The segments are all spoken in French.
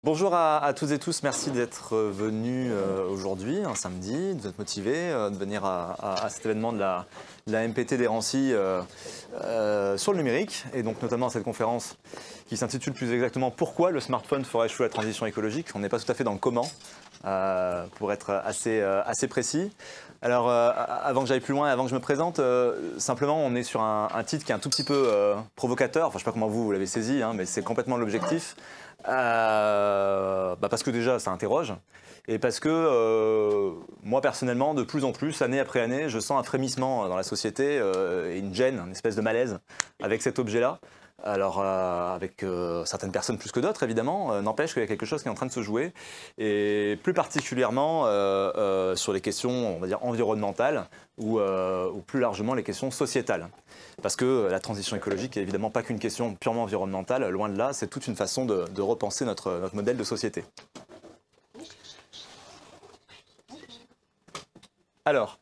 Bonjour à toutes et tous, merci d'être venus aujourd'hui, un samedi, de vous être motivés, de venir à cet événement de la MPT d'Hérancy sur le numérique, et donc notamment à cette conférence qui s'intitule plus exactement «Pourquoi le smartphone fera échouer la transition écologique». On n'est pas tout à fait dans le comment, pour être assez précis. Alors, avant que j'aille plus loin, avant que je me présente, simplement, on est sur un titre qui est un tout petit peu provocateur. Enfin, je ne sais pas comment vous l'avez saisi, hein, mais c'est complètement l'objectif. Parce que déjà, ça interroge. Et parce que moi, personnellement, de plus en plus, année après année, je sens un frémissement dans la société et une gêne, une espèce de malaise avec cet objet-là. Alors, avec certaines personnes plus que d'autres, évidemment, n'empêche qu'il y a quelque chose qui est en train de se jouer. Et plus particulièrement sur les questions, on va dire, environnementales ou plus largement les questions sociétales. Parce que la transition écologique n'est évidemment pas qu'une question purement environnementale, loin de là, c'est toute une façon de repenser notre modèle de société. Alors,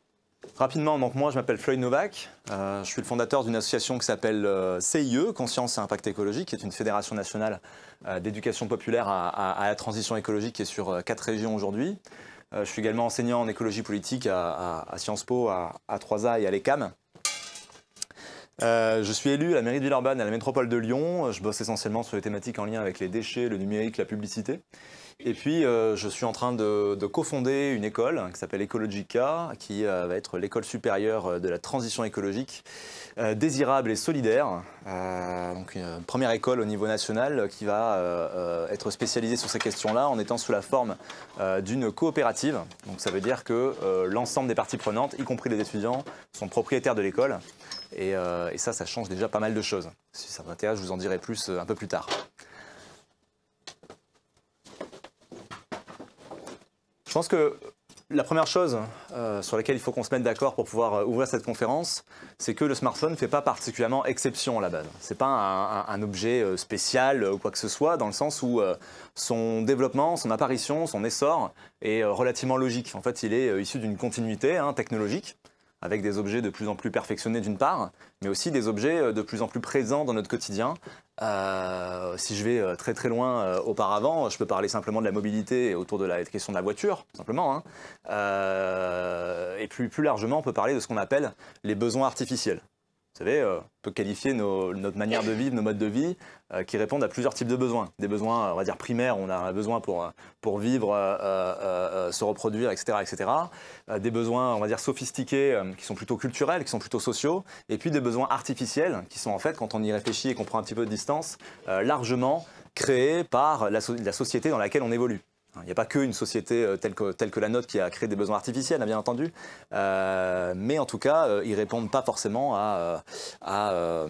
rapidement, donc moi je m'appelle Floyd Novak, je suis le fondateur d'une association qui s'appelle CIE, Conscience et Impact Écologique, qui est une fédération nationale d'éducation populaire à la transition écologique qui est sur 4 régions aujourd'hui. Je suis également enseignant en écologie politique à Sciences Po, à 3A et à l'ECAM. Je suis élu à la mairie de Villeurbanne, à la métropole de Lyon. Je bosse essentiellement sur les thématiques en lien avec les déchets, le numérique, la publicité. Et puis, je suis en train de cofonder une école qui s'appelle Ecologica, qui va être l'école supérieure de la transition écologique, désirable et solidaire. Donc une première école au niveau national qui va être spécialisée sur ces questions-là en étant sous la forme d'une coopérative. Donc ça veut dire que l'ensemble des parties prenantes, y compris les étudiants, sont propriétaires de l'école. Et ça change déjà pas mal de choses. Si ça vous intéresse, je vous en dirai plus un peu plus tard. Je pense que la première chose sur laquelle il faut qu'on se mette d'accord pour pouvoir ouvrir cette conférence, c'est que le smartphone ne fait pas particulièrement exception à la base. Ce n'est pas un objet spécial ou quoi que ce soit, dans le sens où son développement, son apparition, son essor est relativement logique. En fait, il est issu d'une continuité technologique, avec des objets de plus en plus perfectionnés d'une part, mais aussi des objets de plus en plus présents dans notre quotidien. Si je vais très très loin auparavant, je peux parler simplement de la mobilité autour de la question de la voiture, simplement. Et plus largement, on peut parler de ce qu'on appelle les besoins artificiels. Vous savez, on peut qualifier notre manière de vivre, nos modes de vie, qui répondent à plusieurs types de besoins. Des besoins, on va dire, primaires, on a un besoin pour vivre, se reproduire, etc. etc. Des besoins, on va dire, sophistiqués, qui sont plutôt culturels, qui sont plutôt sociaux. Et puis des besoins artificiels, qui sont en fait, quand on y réfléchit et qu'on prend un petit peu de distance, largement créés par la société dans laquelle on évolue. Il n'y a pas qu'une société telle que la nôtre qui a créé des besoins artificiels, bien entendu, mais en tout cas, ils ne répondent pas forcément à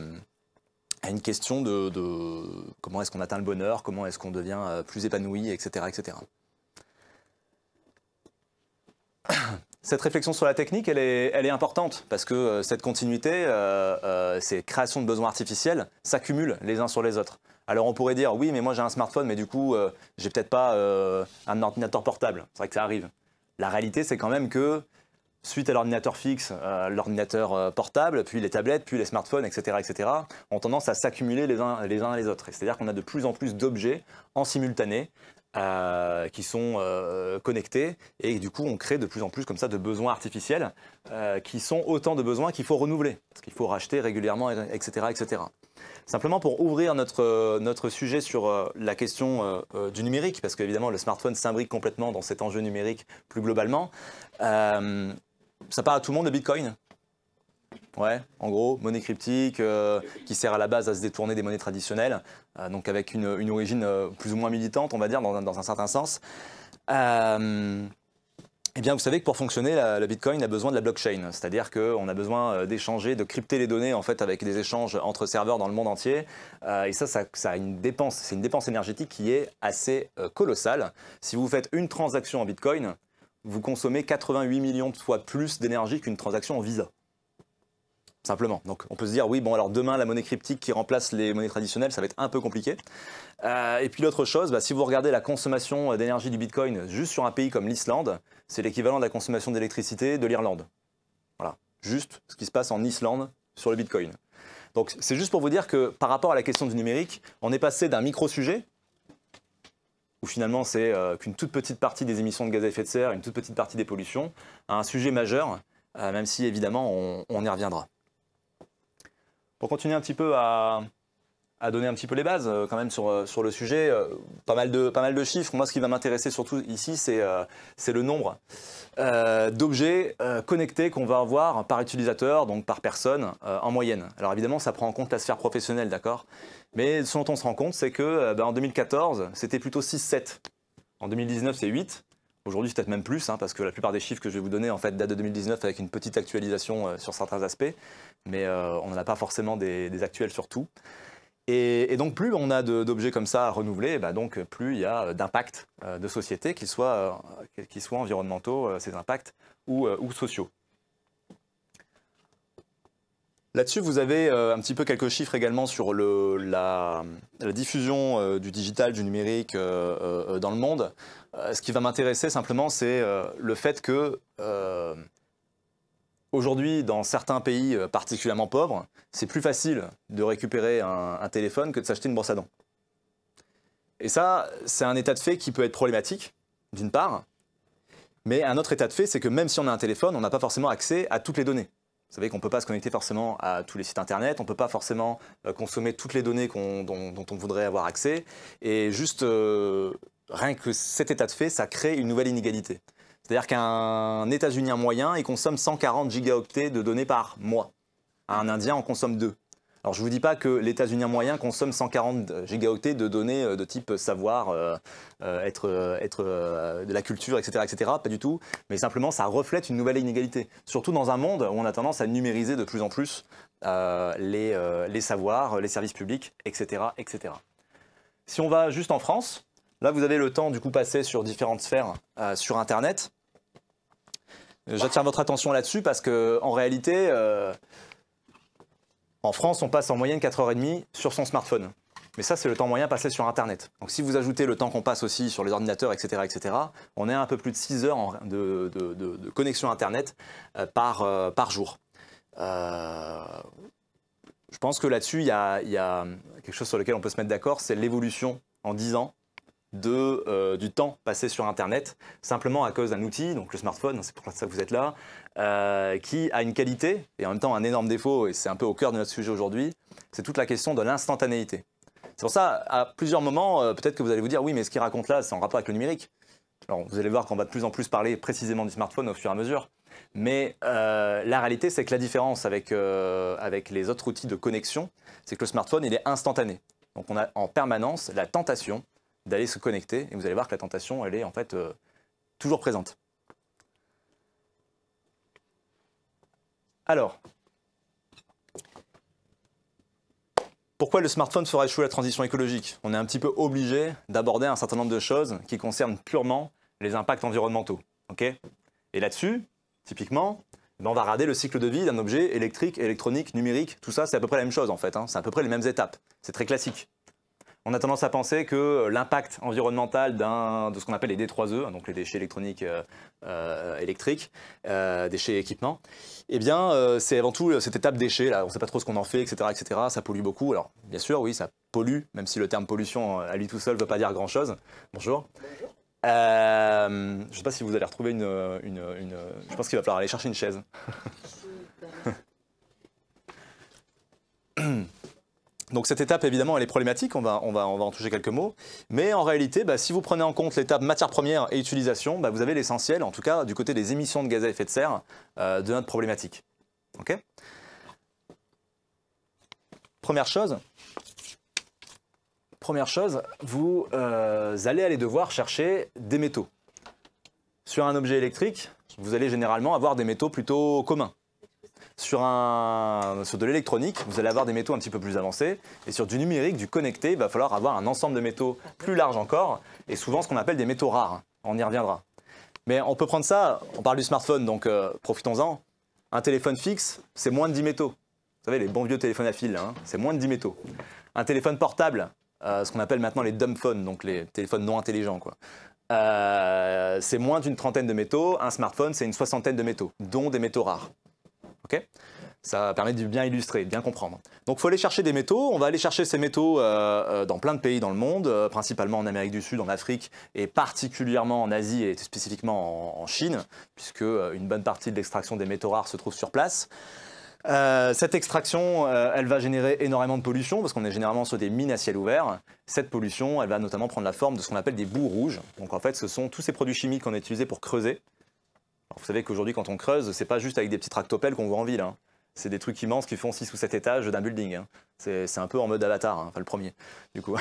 une question de comment est-ce qu'on atteint le bonheur, comment est-ce qu'on devient plus épanoui, etc. etc. Cette réflexion sur la technique, elle est importante parce que cette continuité, ces créations de besoins artificiels s'accumulent les uns sur les autres. Alors on pourrait dire, oui, mais moi j'ai un smartphone, mais du coup, j'ai peut-être pas un ordinateur portable. C'est vrai que ça arrive. La réalité, c'est quand même que, suite à l'ordinateur fixe, l'ordinateur portable, puis les tablettes, puis les smartphones, etc., etc., ont tendance à s'accumuler les uns à les autres. C'est-à-dire qu'on a de plus en plus d'objets en simultané qui sont connectés, et du coup on crée de plus en plus comme ça de besoins artificiels qui sont autant de besoins qu'il faut renouveler, parce qu'il faut racheter régulièrement, etc., etc. Simplement pour ouvrir notre sujet sur la question du numérique, parce qu'évidemment le smartphone s'imbrique complètement dans cet enjeu numérique plus globalement. Ça parle à tout le monde, le Bitcoin? Ouais, en gros, monnaie cryptique qui sert à la base à se détourner des monnaies traditionnelles, donc avec une origine plus ou moins militante, on va dire, dans un certain sens. Eh bien, vous savez que pour fonctionner, le Bitcoin a besoin de la blockchain, c'est-à-dire qu'on a besoin d'échanger, de crypter les données en fait avec des échanges entre serveurs dans le monde entier. Et ça a une dépense, c'est une dépense énergétique qui est assez colossale. Si vous faites une transaction en Bitcoin, vous consommez 88 millions de fois plus d'énergie qu'une transaction en Visa. Simplement. Donc on peut se dire, oui, bon, alors demain, la monnaie cryptique qui remplace les monnaies traditionnelles, ça va être un peu compliqué. Et puis l'autre chose, si vous regardez la consommation d'énergie du Bitcoin juste sur un pays comme l'Islande, c'est l'équivalent de la consommation d'électricité de l'Irlande. Voilà, juste ce qui se passe en Islande sur le Bitcoin. Donc c'est juste pour vous dire que par rapport à la question du numérique, on est passé d'un micro-sujet où finalement c'est qu'une toute petite partie des émissions de gaz à effet de serre, une toute petite partie des pollutions, à un sujet majeur, même si évidemment on y reviendra. Pour continuer un petit peu à donner un petit peu les bases quand même sur le sujet, pas mal de chiffres. Moi, ce qui va m'intéresser surtout ici, c'est le nombre d'objets connectés qu'on va avoir par utilisateur, donc par personne, en moyenne. Alors évidemment, ça prend en compte la sphère professionnelle, d'accord? Mais ce dont on se rend compte, c'est que en 2014, c'était plutôt 6-7. En 2019, c'est 8. Aujourd'hui, c'est peut-être même plus, hein, parce que la plupart des chiffres que je vais vous donner en fait, datent de 2019 avec une petite actualisation sur certains aspects. Mais on n'en a pas forcément des actuels sur tout. Et donc, plus on a d'objets comme ça à renouveler, bah donc plus il y a d'impacts de société, qu'ils soient environnementaux, ces impacts, ou sociaux. Là-dessus, vous avez un petit peu quelques chiffres également sur la diffusion du digital, du numérique dans le monde. Ce qui va m'intéresser simplement, c'est le fait que aujourd'hui, dans certains pays particulièrement pauvres, c'est plus facile de récupérer un téléphone que de s'acheter une brosse à dents. Et ça, c'est un état de fait qui peut être problématique, d'une part. Mais un autre état de fait, c'est que même si on a un téléphone, on n'a pas forcément accès à toutes les données. Vous savez qu'on ne peut pas se connecter forcément à tous les sites internet, on ne peut pas forcément consommer toutes les données dont on voudrait avoir accès. Et juste, rien que cet état de fait, ça crée une nouvelle inégalité. C'est-à-dire qu'un États-Unien moyen, il consomme 140 gigaoctets de données par mois. Un Indien en consomme 2. Alors je ne vous dis pas que l'États-Unien moyen consomme 140 gigaoctets de données de type savoir, être de la culture, etc., etc. Pas du tout. Mais simplement, ça reflète une nouvelle inégalité. Surtout dans un monde où on a tendance à numériser de plus en plus les savoirs, les services publics, etc., etc. Si on va juste en France, là vous avez le temps du coup passé sur différentes sphères sur Internet. J'attire votre attention là-dessus parce qu'en réalité, en France, on passe en moyenne 4h30 sur son smartphone. Mais ça, c'est le temps moyen passé sur Internet. Donc si vous ajoutez le temps qu'on passe aussi sur les ordinateurs, etc., etc., on est à un peu plus de 6 heures de connexion Internet par jour. Je pense que là-dessus, il y a quelque chose sur lequel on peut se mettre d'accord, c'est l'évolution en 10 ans du temps passé sur Internet, simplement à cause d'un outil, donc le smartphone, c'est pour ça que vous êtes là, qui a une qualité et en même temps un énorme défaut, et c'est un peu au cœur de notre sujet aujourd'hui, c'est toute la question de l'instantanéité. C'est pour ça, à plusieurs moments, peut-être que vous allez vous dire, oui, mais ce qu'il raconte là, c'est en rapport avec le numérique. Alors, vous allez voir qu'on va de plus en plus parler précisément du smartphone au fur et à mesure. Mais la réalité, c'est que la différence avec les autres outils de connexion, c'est que le smartphone, il est instantané. Donc, on a en permanence la tentation d'aller se connecter. Et vous allez voir que la tentation, elle est en fait toujours présente. Alors, pourquoi le smartphone fera échouer la transition écologique? On est un petit peu obligé d'aborder un certain nombre de choses qui concernent purement les impacts environnementaux. Okay, et là-dessus, typiquement, on va regarder le cycle de vie d'un objet électrique, électronique, numérique. Tout ça, c'est à peu près la même chose en fait. Hein. C'est à peu près les mêmes étapes. C'est très classique. On a tendance à penser que l'impact environnemental de ce qu'on appelle les D3E, donc les déchets électroniques électriques, déchets équipements, eh bien, c'est avant tout cette étape déchets. Là, on ne sait pas trop ce qu'on en fait, etc., etc. Ça pollue beaucoup. Alors, bien sûr, oui, ça pollue, même si le terme pollution à lui tout seul ne veut pas dire grand-chose. Bonjour. Bonjour. Je ne sais pas si vous allez retrouver Je pense qu'il va falloir aller chercher une chaise. Donc cette étape, évidemment, elle est problématique, on va en toucher quelques mots. Mais en réalité, si vous prenez en compte l'étape matière première et utilisation, vous avez l'essentiel, en tout cas du côté des émissions de gaz à effet de serre, de notre problématique. Okay, Première chose, vous allez aller devoir chercher des métaux. Sur un objet électrique, vous allez généralement avoir des métaux plutôt communs. Sur de l'électronique, vous allez avoir des métaux un petit peu plus avancés. Et sur du numérique, du connecté, il va falloir avoir un ensemble de métaux plus large encore, et souvent ce qu'on appelle des métaux rares. On y reviendra. Mais on peut prendre ça, on parle du smartphone, donc profitons-en. Un téléphone fixe, c'est moins de 10 métaux. Vous savez, les bons vieux téléphones à fil, hein, c'est moins de 10 métaux. Un téléphone portable, ce qu'on appelle maintenant les dumb phones, donc les téléphones non intelligents, quoi. C'est moins d'une trentaine de métaux. Un smartphone, c'est une soixantaine de métaux, dont des métaux rares. Okay, Ça permet de bien illustrer, de bien comprendre. Donc il faut aller chercher des métaux. On va aller chercher ces métaux dans plein de pays dans le monde, principalement en Amérique du Sud, en Afrique et particulièrement en Asie et spécifiquement en Chine, puisque une bonne partie de l'extraction des métaux rares se trouve sur place. Cette extraction, elle va générer énormément de pollution parce qu'on est généralement sur des mines à ciel ouvert. Cette pollution, elle va notamment prendre la forme de ce qu'on appelle des boues rouges. Donc en fait, ce sont tous ces produits chimiques qu'on a utilisés pour creuser. Alors, vous savez qu'aujourd'hui, quand on creuse, c'est pas juste avec des petits tractopelles qu'on voit en ville, hein. C'est des trucs immenses qui font 6 ou 7 étages d'un building, hein. C'est un peu en mode Avatar, hein, enfin le premier, du coup.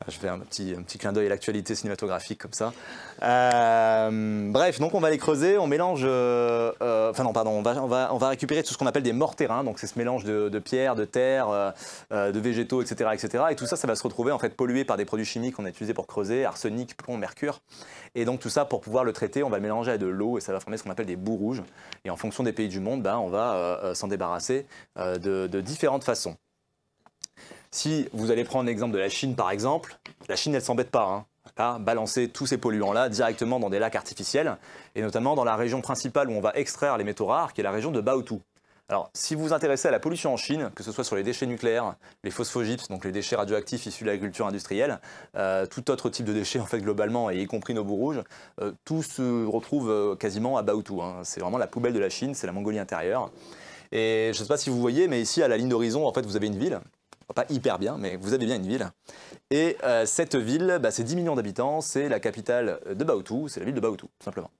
Je fais un petit clin d'œil à l'actualité cinématographique comme ça. Bref, donc on va les creuser, on mélange... enfin non, pardon, on va récupérer tout ce qu'on appelle des morts terrains, donc c'est ce mélange de pierres, de terre, de végétaux, etc., etc. Et tout ça, ça va se retrouver en fait pollué par des produits chimiques qu'on a utilisés pour creuser, arsenic, plomb, mercure. Et donc tout ça, pour pouvoir le traiter, on va le mélanger à de l'eau et ça va former ce qu'on appelle des boues rouges. Et en fonction des pays du monde, ben, on va s'en débarrasser de différentes façons. Si vous allez prendre l'exemple de la Chine par exemple, la Chine elle ne s'embête pas hein, à balancer tous ces polluants-là directement dans des lacs artificiels, et notamment dans la région principale où on va extraire les métaux rares, qui est la région de Baotou. Alors si vous vous intéressez à la pollution en Chine, que ce soit sur les déchets nucléaires, les phosphogypses, donc les déchets radioactifs issus de l'agriculture industrielle, tout autre type de déchets en fait globalement, et y compris nos boues rouges, tout se retrouve quasiment à Baotou, hein. C'est vraiment la poubelle de la Chine, c'est la Mongolie intérieure. Et je ne sais pas si vous voyez, mais ici à la ligne d'horizon, en fait, vous avez une ville. Pas hyper bien, mais vous avez bien une ville. Et cette ville, bah, c'est 10 millions d'habitants, c'est la capitale de Baotou, c'est la ville de Baotou, tout simplement.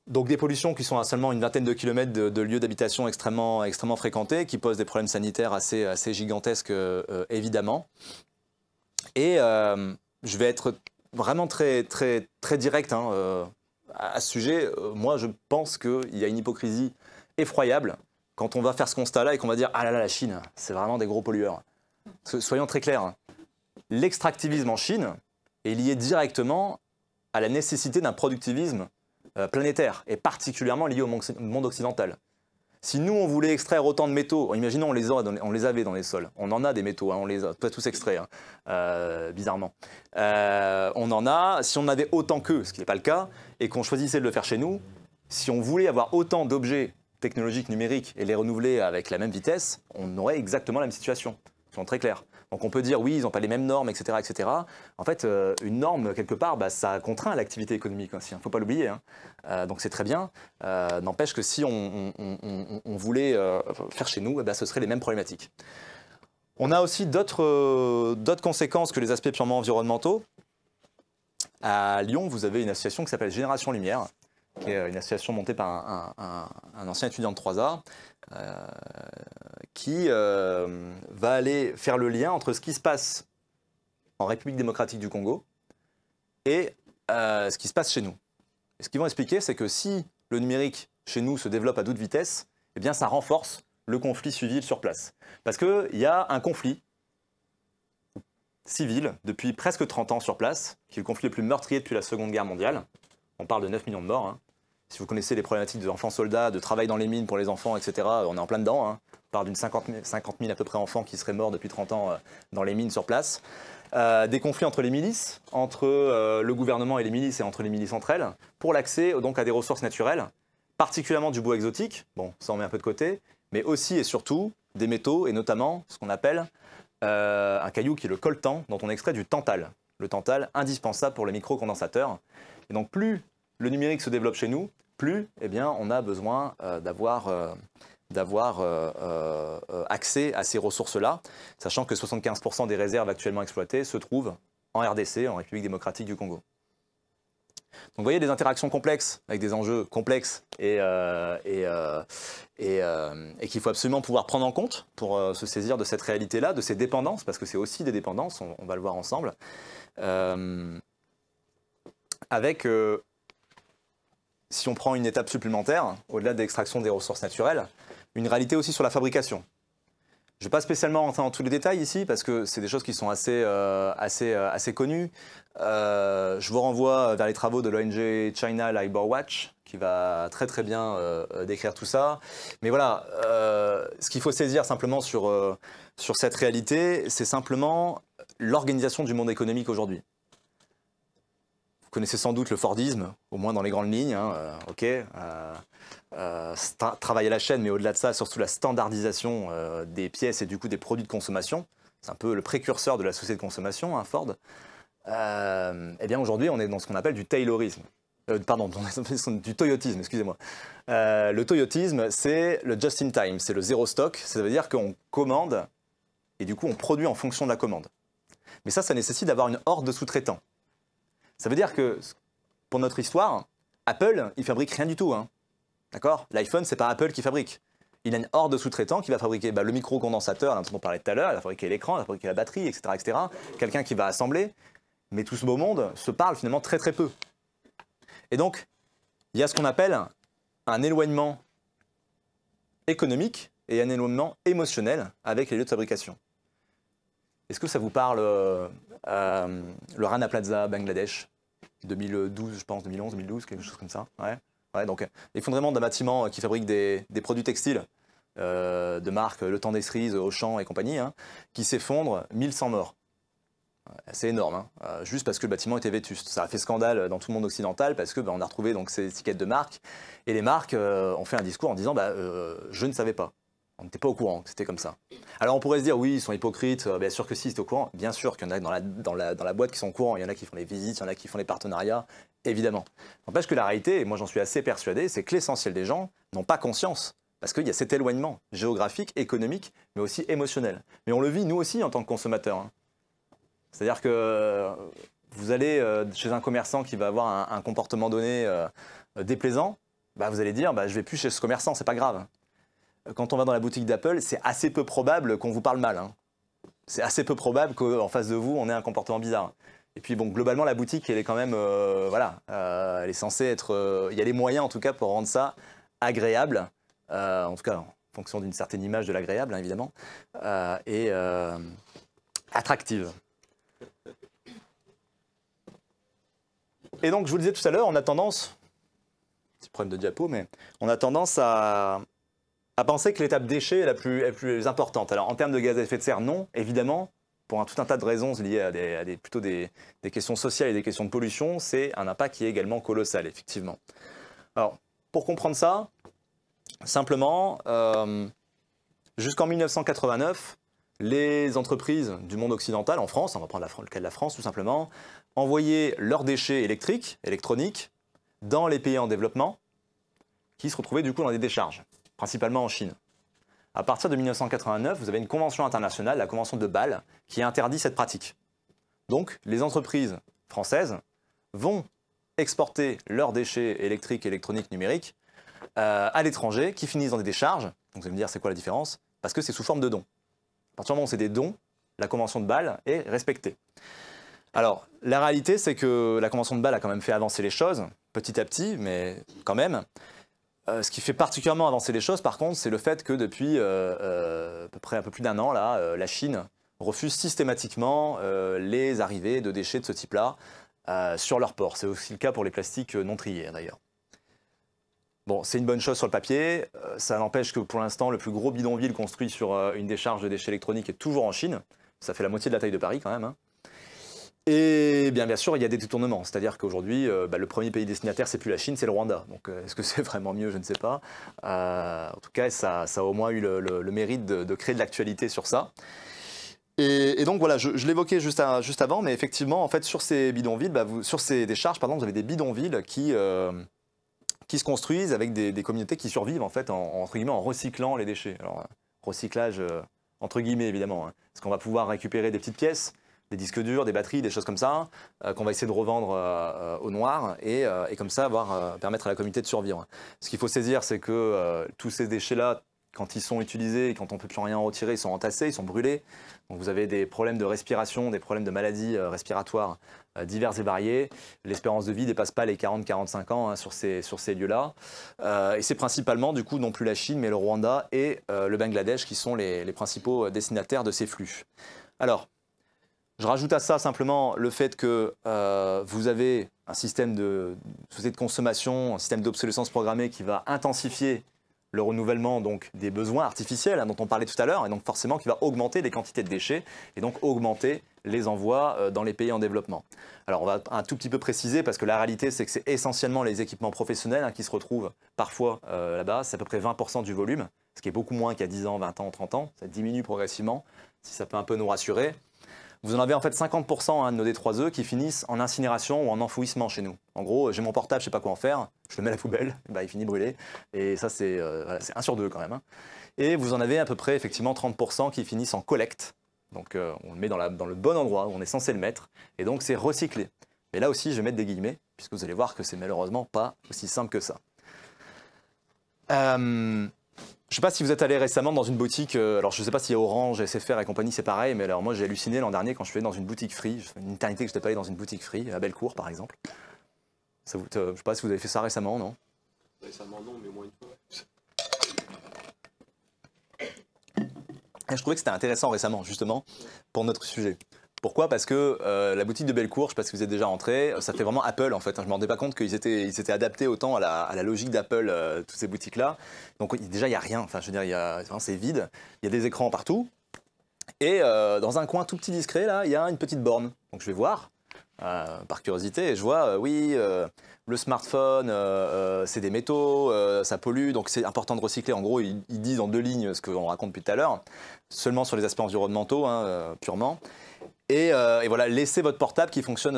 Donc des pollutions qui sont à seulement une vingtaine de kilomètres de lieux d'habitation extrêmement fréquentés, qui posent des problèmes sanitaires assez gigantesques, évidemment. Et je vais être vraiment très direct hein, à ce sujet. Moi, je pense qu'il y a une hypocrisie effroyable quand on va faire ce constat-là et qu'on va dire « Ah là là, la Chine, c'est vraiment des gros pollueurs ». Soyons très clairs, l'extractivisme en Chine est lié directement à la nécessité d'un productivisme planétaire, et particulièrement lié au monde occidental. Si nous, on voulait extraire autant de métaux, imaginons on les avait dans les sols, on en a des métaux, hein, on les a pas tous extraits, hein, bizarrement. On en a, si on avait autant qu'eux, ce qui n'est pas le cas, et qu'on choisissait de le faire chez nous, si on voulait avoir autant d'objets technologiques numériques et les renouveler avec la même vitesse, on aurait exactement la même situation. Soyons très clairs. Donc on peut dire oui, ils n'ont pas les mêmes normes, etc., etc. En fait, une norme, quelque part, bah, ça contraint l'activité économique aussi, il ne faut pas l'oublier, hein. Donc c'est très bien. N'empêche que si on voulait faire chez nous, bah, ce seraient les mêmes problématiques. On a aussi d'autres conséquences que les aspects purement environnementaux. À Lyon, vous avez une association qui s'appelle Génération Lumière, qui est une association montée par un ancien étudiant de 3A, qui va aller faire le lien entre ce qui se passe en République démocratique du Congo et ce qui se passe chez nous. Et ce qu'ils vont expliquer, c'est que si le numérique chez nous se développe à toute vitesse, eh bien ça renforce le conflit civil sur place. Parce qu'il y a un conflit civil depuis presque 30 ans sur place, qui est le conflit le plus meurtrier depuis la Seconde Guerre mondiale. On parle de 9 millions de morts, hein. Si vous connaissez les problématiques des enfants soldats, de travail dans les mines pour les enfants, etc., on est en plein dedans, hein. On parle d'une 50 000 à peu près enfants qui seraient morts depuis 30 ans dans les mines sur place. Des conflits entre les milices, entre le gouvernement et les milices et entre les milices entre elles, pour l'accès donc à des ressources naturelles, particulièrement du bois exotique, bon, ça on met un peu de côté, mais aussi et surtout des métaux, et notamment ce qu'on appelle un caillou qui est le coltan, dont on extrait du tantal. Le tantal, indispensable pour les micro-condensateurs. Et donc plus le numérique se développe chez nous, plus eh bien, on a besoin d'avoir accès à ces ressources-là, sachant que 75% des réserves actuellement exploitées se trouvent en RDC, en République démocratique du Congo. Donc vous voyez des interactions complexes, avec des enjeux complexes et qu'il faut absolument pouvoir prendre en compte pour se saisir de cette réalité-là, de ces dépendances, parce que c'est aussi des dépendances, on va le voir ensemble, avec... si on prend une étape supplémentaire, au-delà de l'extraction des ressources naturelles, une réalité aussi sur la fabrication. Je ne vais pas spécialement rentrer dans tous les détails ici, parce que c'est des choses qui sont assez connues. Je vous renvoie vers les travaux de l'ONG China Labour Watch, qui va très bien décrire tout ça. Mais voilà, ce qu'il faut saisir simplement sur cette réalité, c'est simplement l'organisation du monde économique aujourd'hui. Vous connaissez sans doute le Fordisme, au moins dans les grandes lignes, hein, ok. Travail à la chaîne, mais au-delà de ça, surtout la standardisation des pièces et du coup des produits de consommation. C'est un peu le précurseur de la société de consommation, hein, Ford. Eh bien aujourd'hui, on est dans ce qu'on appelle du taylorisme. Pardon, du toyotisme, excusez-moi. Le toyotisme, c'est le just-in-time, c'est le zéro stock. Ça veut dire qu'on commande et du coup on produit en fonction de la commande. Mais ça nécessite d'avoir une horde de sous-traitants. Ça veut dire que, pour notre histoire, Apple, il fabrique rien du tout, hein. D'accord? L'iPhone, c'est pas Apple qui fabrique. Il a une horde de sous-traitants qui va fabriquer le micro-condensateur, dont on parlait tout à l'heure, il va fabriquer l'écran, il va fabriquer la batterie, etc., etc. Quelqu'un qui va assembler. Mais tout ce beau monde se parle finalement très très peu. Et donc, il y a ce qu'on appelle un éloignement économique et un éloignement émotionnel avec les lieux de fabrication. Est-ce que ça vous parle le Rana Plaza, Bangladesh, 2012, je pense, 2011, 2012, quelque chose comme ça? Ouais, donc l'effondrement d'un bâtiment qui fabrique des produits textiles de marque Le Temps des Cerises, Auchan et compagnie, hein, qui s'effondre, 1100 morts. C'est énorme, hein. Juste parce que le bâtiment était vétuste. Ça a fait scandale dans tout le monde occidental parce que on a retrouvé donc, ces étiquettes de marque et les marques ont fait un discours en disant je ne savais pas. On n'était pas au courant que c'était comme ça. Alors on pourrait se dire oui, ils sont hypocrites, bien sûr que si, c'était au courant. Bien sûr qu'il y en a dans la boîte qui sont au courant, il y en a qui font les visites, il y en a qui font les partenariats, évidemment. N'empêche que la réalité, et moi j'en suis assez persuadé, c'est que l'essentiel des gens n'ont pas conscience. Parce qu'il y a cet éloignement géographique, économique, mais aussi émotionnel. Mais on le vit nous aussi en tant que consommateurs, hein. C'est-à-dire que vous allez chez un commerçant qui va avoir un comportement donné déplaisant, vous allez dire je ne vais plus chez ce commerçant, c'est pas grave. Quand on va dans la boutique d'Apple, c'est assez peu probable qu'on vous parle mal, hein. C'est assez peu probable qu'en face de vous, on ait un comportement bizarre. Et puis bon, globalement, la boutique, elle est quand même, elle est censée être... il y a les moyens en tout cas pour rendre ça agréable, en tout cas en fonction d'une certaine image de l'agréable, hein, évidemment, et attractive. Et donc, je vous le disais tout à l'heure, on a tendance, petit problème de diapo, mais on a tendance à penser que l'étape déchet est la plus importante. Alors, en termes de gaz à effet de serre, non, évidemment, pour tout un tas de raisons liées à plutôt des questions sociales et des questions de pollution, c'est un impact qui est également colossal, effectivement. Alors, pour comprendre ça, simplement, jusqu'en 1989, les entreprises du monde occidental, en France, on va prendre le cas de la France tout simplement, envoyaient leurs déchets électriques, électroniques, dans les pays en développement, qui se retrouvaient du coup dans des décharges, principalement en Chine. À partir de 1989, vous avez une convention internationale, la convention de Bâle, qui interdit cette pratique. Donc, les entreprises françaises vont exporter leurs déchets électriques, électroniques, numériques à l'étranger, qui finissent dans des décharges. Donc, vous allez me dire, c'est quoi la différence? Parce que c'est sous forme de dons. À partir du moment où c'est des dons, la convention de Bâle est respectée. Alors, la réalité, c'est que la convention de Bâle a quand même fait avancer les choses, petit à petit, mais quand même. Ce qui fait particulièrement avancer les choses, par contre, c'est le fait que depuis à peu près un peu plus d'un an, là, la Chine refuse systématiquement les arrivées de déchets de ce type-là sur leurs ports. C'est aussi le cas pour les plastiques non triés, d'ailleurs. Bon, c'est une bonne chose sur le papier. Ça n'empêche que pour l'instant, le plus gros bidonville construit sur une décharge de déchets électroniques est toujours en Chine. Ça fait la moitié de la taille de Paris quand même, hein. Et bien sûr, il y a des détournements. C'est-à-dire qu'aujourd'hui, le premier pays destinataire, c'est plus la Chine, c'est le Rwanda. Donc, est-ce que c'est vraiment mieux? Je ne sais pas. En tout cas, ça a au moins eu le mérite de créer de l'actualité sur ça. Et donc, voilà, je l'évoquais juste avant, mais effectivement, en fait, sur ces bidonvilles, sur ces décharges, pardon, vous avez des bidonvilles qui se construisent avec des communautés qui survivent, en fait, entre guillemets, en recyclant les déchets. Alors, recyclage, entre guillemets, évidemment, hein, parce qu'on va pouvoir récupérer des petites pièces, des disques durs, des batteries, des choses comme ça, qu'on va essayer de revendre au noir et comme ça permettre à la communauté de survivre. Ce qu'il faut saisir, c'est que tous ces déchets-là, quand ils sont utilisés, quand on ne peut plus rien en retirer, ils sont entassés, ils sont brûlés. Donc vous avez des problèmes de respiration, des problèmes de maladies respiratoires divers et variés. L'espérance de vie ne dépasse pas les 40-45 ans, hein, sur ces lieux-là. Et c'est principalement, du coup, non plus la Chine, mais le Rwanda et le Bangladesh qui sont les principaux destinataires de ces flux. Alors, je rajoute à ça simplement le fait que vous avez un système de société de consommation, un système d'obsolescence programmée qui va intensifier le renouvellement donc, des besoins artificiels, hein, dont on parlait tout à l'heure, et donc forcément qui va augmenter les quantités de déchets et donc augmenter les envoie dans les pays en développement. Alors on va un tout petit peu préciser parce que la réalité c'est que c'est essentiellement les équipements professionnels qui se retrouvent parfois là-bas. C'est à peu près 20% du volume, ce qui est beaucoup moins qu'il y a 10 ans, 20 ans, 30 ans. Ça diminue progressivement, si ça peut un peu nous rassurer. Vous en avez en fait 50% de nos D3E qui finissent en incinération ou en enfouissement chez nous. En gros, j'ai mon portable, je ne sais pas quoi en faire, je le mets à la poubelle, bah, il finit brûlé. Et ça, c'est voilà, 1 sur 2 quand même. Et vous en avez à peu près effectivement 30% qui finissent en collecte. Donc on le met dans le bon endroit où on est censé le mettre. Et donc c'est recyclé. Mais là aussi, je vais mettre des guillemets, puisque vous allez voir que c'est malheureusement pas aussi simple que ça. Je ne sais pas si vous êtes allé récemment dans une boutique, alors je ne sais pas si Orange, SFR et compagnie c'est pareil, mais alors moi j'ai halluciné l'an dernier quand je suis allé dans une boutique Free, une éternité que je n'étais pas allé dans une boutique Free, à Bellecour par exemple. Ça vous, je ne sais pas si vous avez fait ça récemment, non? Récemment non, mais au moins une fois. Et je trouvais que c'était intéressant récemment, justement, pour notre sujet. Pourquoi? Parce que la boutique de Bellecour, je ne sais pas si vous êtes déjà rentré, ça fait vraiment Apple en fait. Je ne me rendais pas compte qu'ils s'étaient adaptés autant à la logique d'Apple, toutes ces boutiques-là. Donc déjà, il n'y a rien. Enfin, je veux dire, c'est vide. Il y a des écrans partout. Et dans un coin tout petit discret, là, il y a une petite borne. Donc je vais voir, par curiosité, et je vois, oui, le smartphone, c'est des métaux, ça pollue, donc c'est important de recycler. En gros, ils disent en 2 lignes ce qu'on raconte depuis tout à l'heure, seulement sur les aspects environnementaux, purement. Et voilà, laissez votre portable qui fonctionne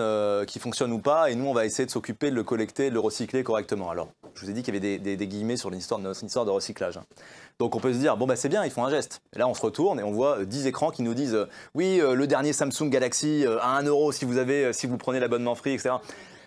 ou pas, et nous on va essayer de s'occuper de le collecter, de le recycler correctement. Alors, je vous ai dit qu'il y avait des guillemets sur une histoire de recyclage. Donc on peut se dire, bon bah c'est bien, ils font un geste. Et là on se retourne et on voit 10 écrans qui nous disent, oui, le dernier Samsung Galaxy à 1 € si vous prenez l'abonnement free, etc.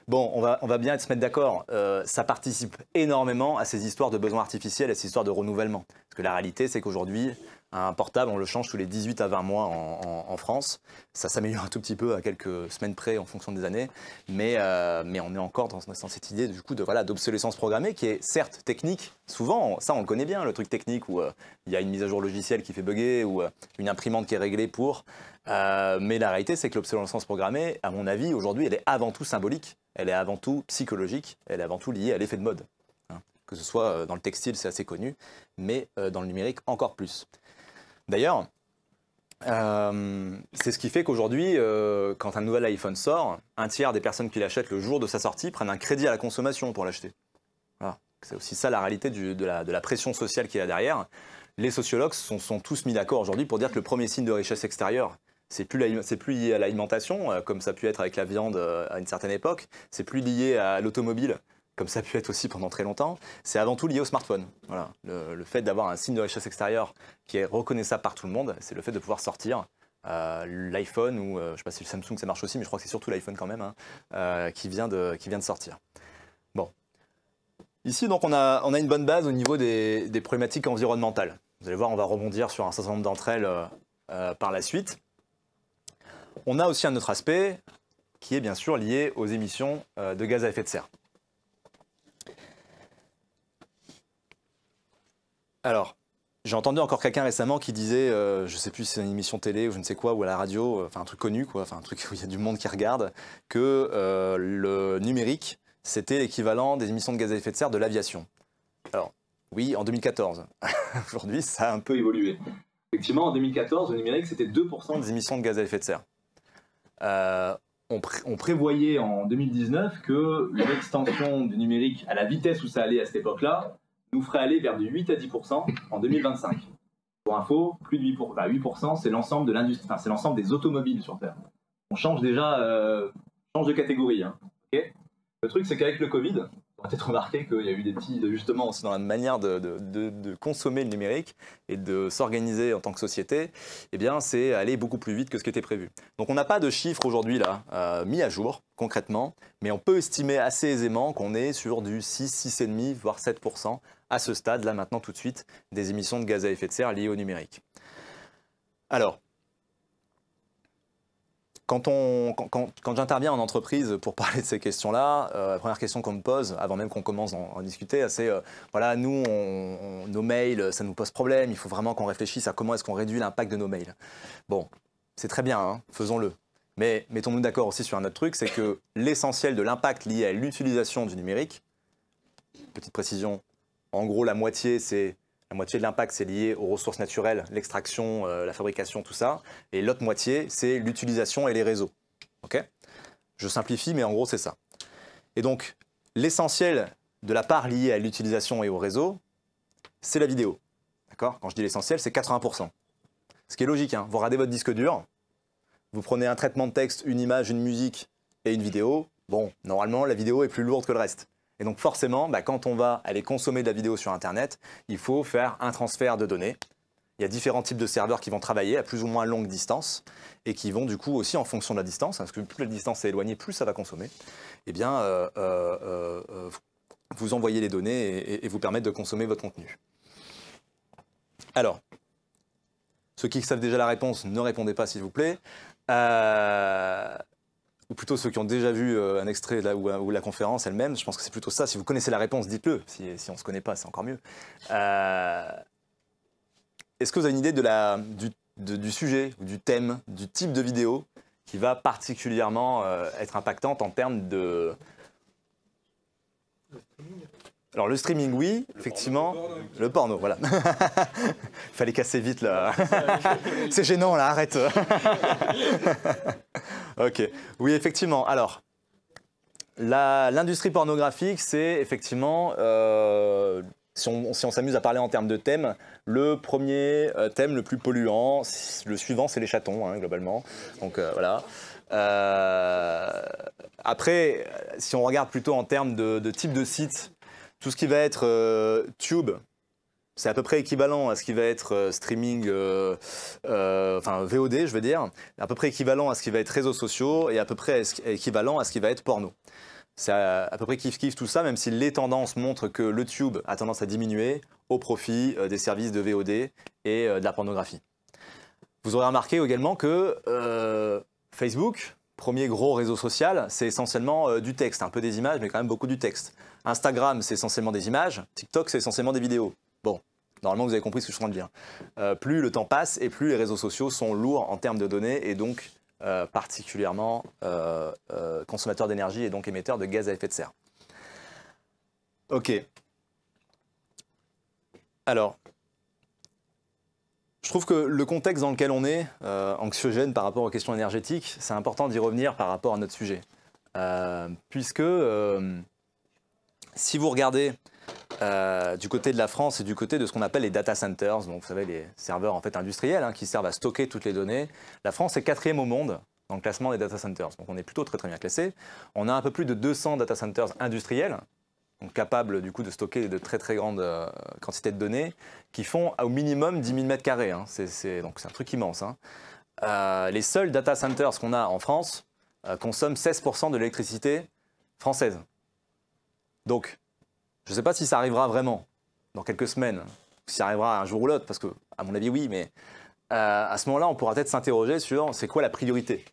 Bon, on va bien se mettre d'accord, ça participe énormément à ces histoires de besoins artificiels, à ces histoires de renouvellement. Parce que la réalité c'est qu'aujourd'hui, un portable, on le change tous les 18 à 20 mois en France. Ça s'améliore un tout petit peu à quelques semaines près en fonction des années. Mais on est encore dans cette idée du coup d'obsolescence programmée qui est certes technique. Souvent, ça on le connaît bien, le truc technique où il y a une mise à jour logicielle qui fait bugger ou une imprimante qui est réglée pour. Mais la réalité, c'est que l'obsolescence programmée, à mon avis, aujourd'hui, elle est avant tout symbolique. Elle est avant tout psychologique. Elle est avant tout liée à l'effet de mode. Que ce soit dans le textile, c'est assez connu, mais dans le numérique, encore plus. D'ailleurs, c'est ce qui fait qu'aujourd'hui, quand un nouvel iPhone sort, 1/3 des personnes qui l'achètent le jour de sa sortie prennent un crédit à la consommation pour l'acheter. Voilà. C'est aussi ça la réalité de la pression sociale qu'il y a derrière. Les sociologues sont tous mis d'accord aujourd'hui pour dire que le premier signe de richesse extérieure, c'est plus lié à l'alimentation, comme ça a pu être avec la viande à une certaine époque, c'est plus lié à l'automobile, comme ça a pu être aussi pendant très longtemps, c'est avant tout lié au smartphone. Voilà. Le fait d'avoir un signe de richesse extérieure qui est reconnaissable par tout le monde, c'est le fait de pouvoir sortir l'iPhone ou, je ne sais pas si le Samsung ça marche aussi, mais je crois que c'est surtout l'iPhone quand même, qui vient de sortir. Bon. Ici, donc, on a une bonne base au niveau des problématiques environnementales. Vous allez voir, on va rebondir sur un certain nombre d'entre elles par la suite. On a aussi un autre aspect qui est bien sûr lié aux émissions de gaz à effet de serre. Alors, j'ai entendu encore quelqu'un récemment qui disait, je ne sais plus si c'est une émission télé ou je ne sais quoi, ou à la radio, enfin un truc connu, quoi, enfin un truc où il y a du monde qui regarde, que le numérique, c'était l'équivalent des émissions de gaz à effet de serre de l'aviation. Alors, oui, en 2014. Aujourd'hui, ça a un peu évolué. Effectivement, en 2014, le numérique, c'était 2% des émissions de gaz à effet de serre. On prévoyait en 2019 que l'extension du numérique à la vitesse où ça allait à cette époque-là nous ferait aller vers du 8 à 10% en 2025. Pour info, plus de 8%, 8% c'est l'ensemble de l'industrie, enfin, c'est l'ensemble des automobiles sur Terre. On change déjà change de catégorie. Hein, okay. Le truc, c'est qu'avec le Covid, on a peut-être remarqué qu'il y a eu des petits ajustements aussi dans la manière de consommer le numérique et de s'organiser en tant que société. Eh bien, c'est aller beaucoup plus vite que ce qui était prévu. Donc, on n'a pas de chiffres aujourd'hui là mis à jour concrètement, mais on peut estimer assez aisément qu'on est sur du 6, 6,5, voire 7% à ce stade, là maintenant tout de suite, des émissions de gaz à effet de serre liées au numérique. Alors, quand j'interviens en entreprise pour parler de ces questions-là, la première question qu'on me pose, avant même qu'on commence à en discuter, c'est voilà, nous, nos mails, ça nous pose problème, il faut vraiment qu'on réfléchisse à comment est-ce qu'on réduit l'impact de nos mails. Bon, c'est très bien, hein, faisons-le. Mais mettons-nous d'accord aussi sur un autre truc, c'est que l'essentiel de l'impact lié à l'utilisation du numérique, petite précision, en gros la moitié c'est La moitié de l'impact, c'est lié aux ressources naturelles, l'extraction, la fabrication, tout ça. Et l'autre moitié, c'est l'utilisation et les réseaux. Okay, je simplifie, mais en gros, c'est ça. Et donc, l'essentiel de la part liée à l'utilisation et au réseau, c'est la vidéo. D'accord ? Quand je dis l'essentiel, c'est 80%. Ce qui est logique, hein. Vous regardez votre disque dur, vous prenez un traitement de texte, une image, une musique et une vidéo. Bon, normalement, la vidéo est plus lourde que le reste. Et donc forcément, quand on va aller consommer de la vidéo sur Internet, il faut faire un transfert de données. Il y a différents types de serveurs qui vont travailler à plus ou moins longue distance et qui vont du coup aussi en fonction de la distance, parce que plus la distance est éloignée, plus ça va consommer, eh bien, vous envoyez les données et vous permettre de consommer votre contenu. Alors, ceux qui savent déjà la réponse, ne répondez pas s'il vous plaît. Ou plutôt ceux qui ont déjà vu un extrait là, ou la conférence elle-même, je pense que c'est plutôt ça. Si vous connaissez la réponse, dites-le. Si on ne se connaît pas, c'est encore mieux. Est-ce que vous avez une idée du sujet, du thème, du type de vidéo qui va particulièrement être impactante en termes de... Alors le streaming, oui, effectivement. Le porno, voilà. Il fallait casser vite là. C'est gênant là, arrête. Ok, oui, effectivement. Alors, l'industrie pornographique, c'est effectivement, si on s'amuse à parler en termes de thème, le premier thème le plus polluant. Le suivant, c'est les chatons, hein, globalement. Donc voilà. Après, si on regarde plutôt en termes de type de site, tout ce qui va être Tube, c'est à peu près équivalent à ce qui va être streaming, enfin VOD, je veux dire, à peu près équivalent à ce qui va être réseaux sociaux et à peu près équivalent à ce qui va être porno. C'est à peu près kiff-kiff tout ça, même si les tendances montrent que le Tube a tendance à diminuer au profit des services de VOD et de la pornographie. Vous aurez remarqué également que Facebook, premier gros réseau social, c'est essentiellement du texte, un peu des images, mais quand même beaucoup du texte. Instagram, c'est essentiellement des images. TikTok, c'est essentiellement des vidéos. Bon, normalement, vous avez compris ce que je suis en train de dire. Plus le temps passe et plus les réseaux sociaux sont lourds en termes de données et donc particulièrement consommateurs d'énergie et donc émetteurs de gaz à effet de serre. Ok. Alors, je trouve que le contexte dans lequel on est, anxiogène par rapport aux questions énergétiques, c'est important d'y revenir par rapport à notre sujet. Puisque si vous regardez du côté de la France et du côté de ce qu'on appelle les data centers, donc vous savez les serveurs en fait industriels qui servent à stocker toutes les données, la France est 4e au monde dans le classement des data centers. Donc on est plutôt très bien classé. On a un peu plus de 200 data centers industriels, donc capables du coup de stocker de très grandes quantités de données, qui font au minimum 10 000 m². Donc c'est un truc immense. Les seuls data centers qu'on a en France consomment 16% de l'électricité française. Donc, je ne sais pas si ça arrivera vraiment dans quelques semaines, si ça arrivera un jour ou l'autre, parce que, à mon avis, oui, mais à ce moment-là, on pourra peut-être s'interroger sur c'est quoi la priorité.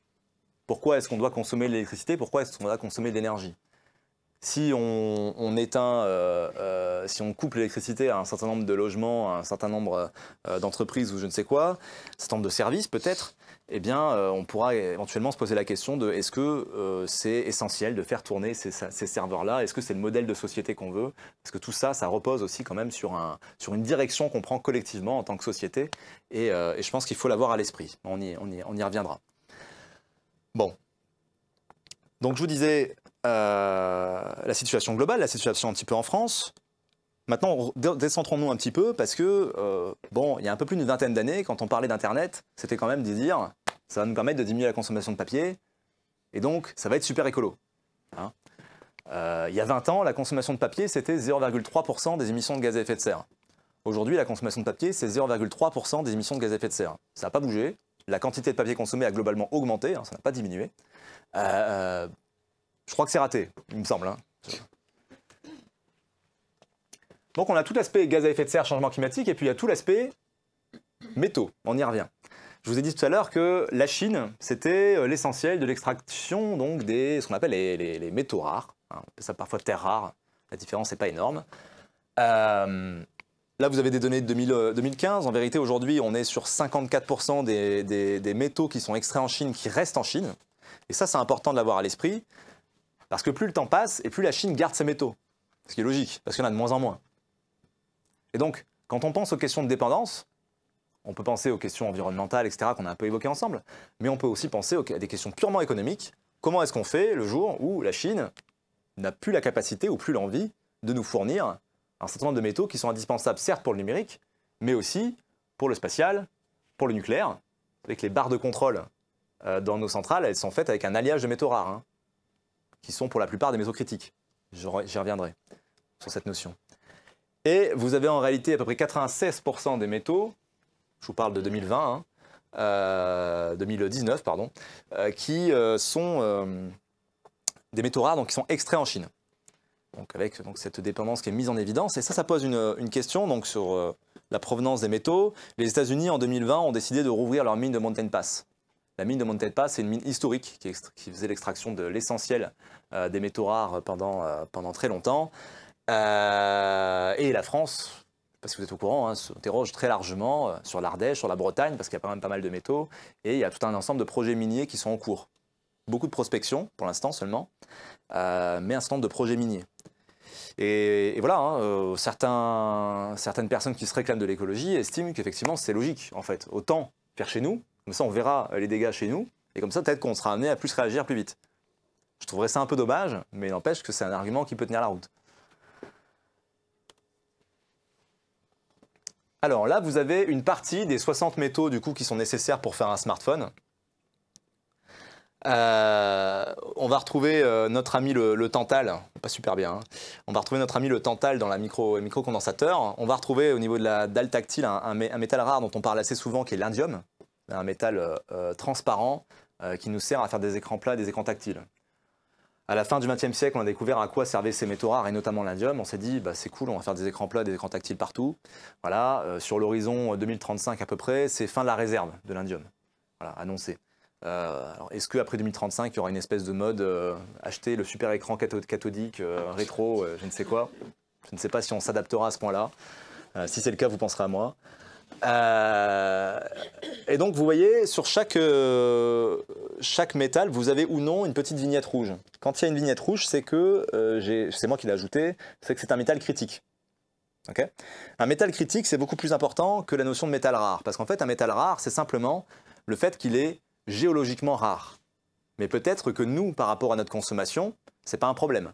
Pourquoi est-ce qu'on doit consommer de l'électricité? Pourquoi est-ce qu'on doit consommer de l'énergie? Si on éteint, si on coupe l'électricité à un certain nombre de logements, à un certain nombre d'entreprises ou je ne sais quoi, un certain nombre de services peut-être, eh bien, on pourra éventuellement se poser la question de est-ce que c'est essentiel de faire tourner ces serveurs-là? Est-ce que c'est le modèle de société qu'on veut? Parce que tout ça, ça repose aussi quand même sur une direction qu'on prend collectivement en tant que société. Et je pense qu'il faut l'avoir à l'esprit. On y reviendra. Bon. Donc je vous disais la situation globale, la situation un petit peu en France. Maintenant, décentrons-nous un petit peu parce que, bon, il y a un peu plus d'une vingtaine d'années, quand on parlait d'Internet, c'était quand même de dire ça va nous permettre de diminuer la consommation de papier et donc ça va être super écolo. Il y a 20 ans, la consommation de papier, c'était 0,3% des émissions de gaz à effet de serre. Aujourd'hui, la consommation de papier, c'est 0,3% des émissions de gaz à effet de serre. Ça n'a pas bougé. La quantité de papier consommé a globalement augmenté, ça n'a pas diminué. Je crois que c'est raté, il me semble. Donc on a tout l'aspect gaz à effet de serre, changement climatique, et puis il y a tout l'aspect métaux, on y revient. Je vous ai dit tout à l'heure que la Chine, c'était l'essentiel de l'extraction donc ce qu'on appelle les métaux rares. On appelle ça parfois terres rares, la différence n'est pas énorme. Là vous avez des données de 2015, en vérité aujourd'hui on est sur 54% des métaux qui sont extraits en Chine qui restent en Chine. Et ça c'est important de l'avoir à l'esprit, parce que plus le temps passe et plus la Chine garde ses métaux. Ce qui est logique, parce qu'il y en a de moins en moins. Et donc, Quand on pense aux questions de dépendance, on peut penser aux questions environnementales, etc., qu'on a un peu évoquées ensemble, mais on peut aussi penser à des questions purement économiques. Comment est-ce qu'on fait le jour où la Chine n'a plus la capacité ou plus l'envie de nous fournir un certain nombre de métaux qui sont indispensables, certes pour le numérique, mais aussi pour le spatial, pour le nucléaire, avec les barres de contrôle dans nos centrales, elles sont faites avec un alliage de métaux rares, hein, qui sont pour la plupart des métaux critiques. J'y reviendrai sur cette notion. Et vous avez en réalité à peu près 96% des métaux, je vous parle de 2020, 2019, pardon, qui sont des métaux rares, donc qui sont extraits en Chine. Donc avec cette dépendance qui est mise en évidence. Et ça pose une question donc, sur la provenance des métaux. Les États-Unis, en 2020, ont décidé de rouvrir leur mine de Mountain Pass. La mine de Mountain Pass, c'est une mine historique qui faisait l'extraction de l'essentiel des métaux rares pendant très longtemps. Et la France, je ne sais pas si vous êtes au courant, hein, s'interroge très largement sur l'Ardèche, sur la Bretagne, parce qu'il y a quand même pas mal de métaux. Et il y a tout un ensemble de projets miniers qui sont en cours. Beaucoup de prospection, pour l'instant seulement, mais un certain nombre de projets miniers. Et voilà, hein, certaines personnes qui se réclament de l'écologie estiment qu'effectivement c'est logique, en fait. Autant faire chez nous, comme ça on verra les dégâts chez nous, et comme ça peut-être qu'on sera amené à plus réagir plus vite. Je trouverais ça un peu dommage, mais il n'empêche que c'est un argument qui peut tenir la route. Alors là, vous avez une partie des 60 métaux du coup, qui sont nécessaires pour faire un smartphone. On va retrouver notre ami le tantal, pas super bien, hein. On va retrouver notre ami le tantal dans la microcondensateur. On va retrouver au niveau de la dalle tactile un métal rare dont on parle assez souvent qui est l'indium, un métal transparent qui nous sert à faire des écrans plats, des écrans tactiles. À la fin du XXe siècle, on a découvert à quoi servaient ces métaux rares et notamment l'indium. On s'est dit, bah, c'est cool, on va faire des écrans plats, des écrans tactiles partout. Voilà, sur l'horizon 2035 à peu près, c'est fin de la réserve de l'indium, voilà, annoncé. Alors, est-ce qu'après 2035, il y aura une espèce de mode acheter le super écran cathodique, rétro, je ne sais quoi. Je ne sais pas si on s'adaptera à ce point-là. Si c'est le cas, vous penserez à moi. Et donc, vous voyez, sur chaque métal, vous avez ou non une petite vignette rouge. Quand il y a une vignette rouge, c'est que, c'est moi qui l'ai ajouté, c'est que c'est un métal critique. Okay, un métal critique, c'est beaucoup plus important que la notion de métal rare. Parce qu'en fait, un métal rare, c'est simplement le fait qu'il est géologiquement rare. Mais peut-être que nous, par rapport à notre consommation, ce n'est pas un problème.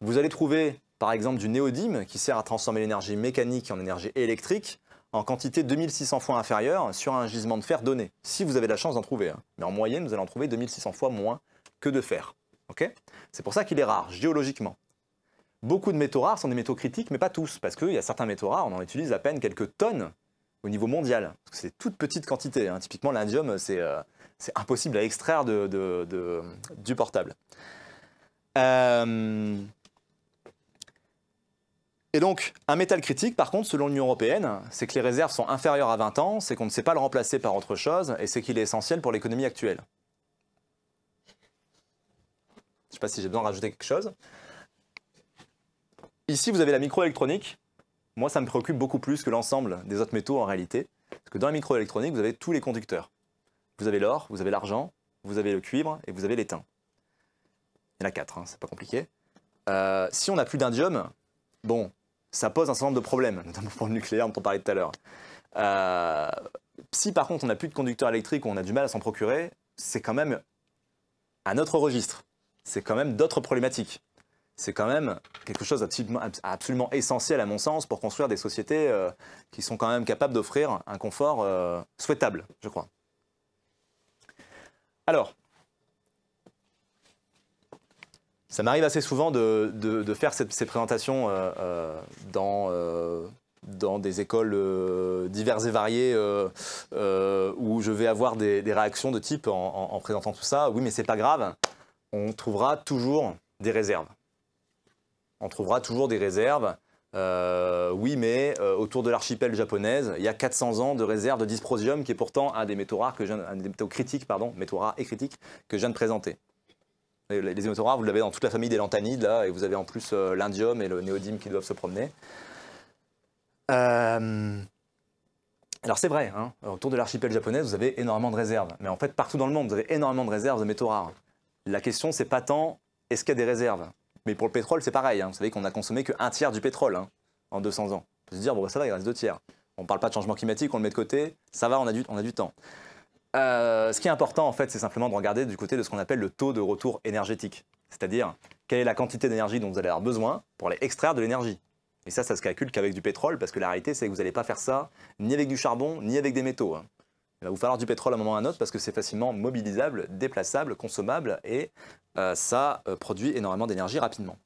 Vous allez trouver, par exemple, du néodyme qui sert à transformer l'énergie mécanique en énergie électrique en quantité 2600 fois inférieure sur un gisement de fer donné, si vous avez la chance d'en trouver. Hein. Mais en moyenne, vous allez en trouver 2600 fois moins que de fer. Okay, c'est pour ça qu'il est rare, géologiquement. Beaucoup de métaux rares sont des métaux critiques, mais pas tous, parce qu'il y a certains métaux rares, on en utilise à peine quelques tonnes au niveau mondial. C'est toute petite quantité. Hein. Typiquement, l'indium, c'est impossible à extraire du portable. Et donc, un métal critique, par contre, selon l'Union européenne, c'est que les réserves sont inférieures à 20 ans, c'est qu'on ne sait pas le remplacer par autre chose, et c'est qu'il est essentiel pour l'économie actuelle. Je ne sais pas si j'ai besoin de rajouter quelque chose. Ici, vous avez la microélectronique. Moi, ça me préoccupe beaucoup plus que l'ensemble des autres métaux en réalité. Parce que dans la microélectronique, vous avez tous les conducteurs. Vous avez l'or, vous avez l'argent, vous avez le cuivre et vous avez l'étain. Il y en a 4, hein, c'est pas compliqué. Si on n'a plus d'indium, bon, ça pose un certain nombre de problèmes, notamment pour le nucléaire dont on parlait tout à l'heure. Si par contre on n'a plus de conducteurs électriques ou on a du mal à s'en procurer, c'est quand même un autre registre. C'est quand même d'autres problématiques. C'est quand même quelque chose absolument essentiel à mon sens pour construire des sociétés qui sont quand même capables d'offrir un confort souhaitable, je crois. Alors, ça m'arrive assez souvent de faire ces présentations dans des écoles diverses et variées où je vais avoir des réactions de type en présentant tout ça. Oui, mais c'est pas grave, on trouvera toujours des réserves. On trouvera toujours des réserves. Oui, mais autour de l'archipel japonaise, il y a 400 ans de réserve de dysprosium, qui est pourtant un des métaux rares un des métaux critiques, pardon, métaux rares et critiques que je viens de présenter. Les métaux rares, vous l'avez dans toute la famille des lanthanides, là, et vous avez en plus l'indium et le néodyme qui doivent se promener. Alors c'est vrai, hein, autour de l'archipel japonaise, vous avez énormément de réserves. Mais en fait, partout dans le monde, vous avez énormément de réserves de métaux rares. La question, c'est pas tant est-ce qu'il y a des réserves. Mais pour le pétrole, c'est pareil. Hein. Vous savez qu'on n'a consommé qu'un tiers du pétrole en 200 ans. peut se dire, bon, bah, ça va, il reste 2 tiers. On ne parle pas de changement climatique, on le met de côté, ça va, on a du temps. Ce qui est important, en fait, c'est simplement de regarder du côté de ce qu'on appelle le taux de retour énergétique. C'est-à-dire, quelle est la quantité d'énergie dont vous allez avoir besoin pour aller extraire de l'énergie. Et ça se calcule qu'avec du pétrole, parce que la réalité, c'est que vous n'allez pas faire ça ni avec du charbon, ni avec des métaux. Hein. Il va vous falloir du pétrole à un moment ou à un autre, parce que c'est facilement mobilisable, déplaçable, consommable, et ça produit énormément d'énergie rapidement.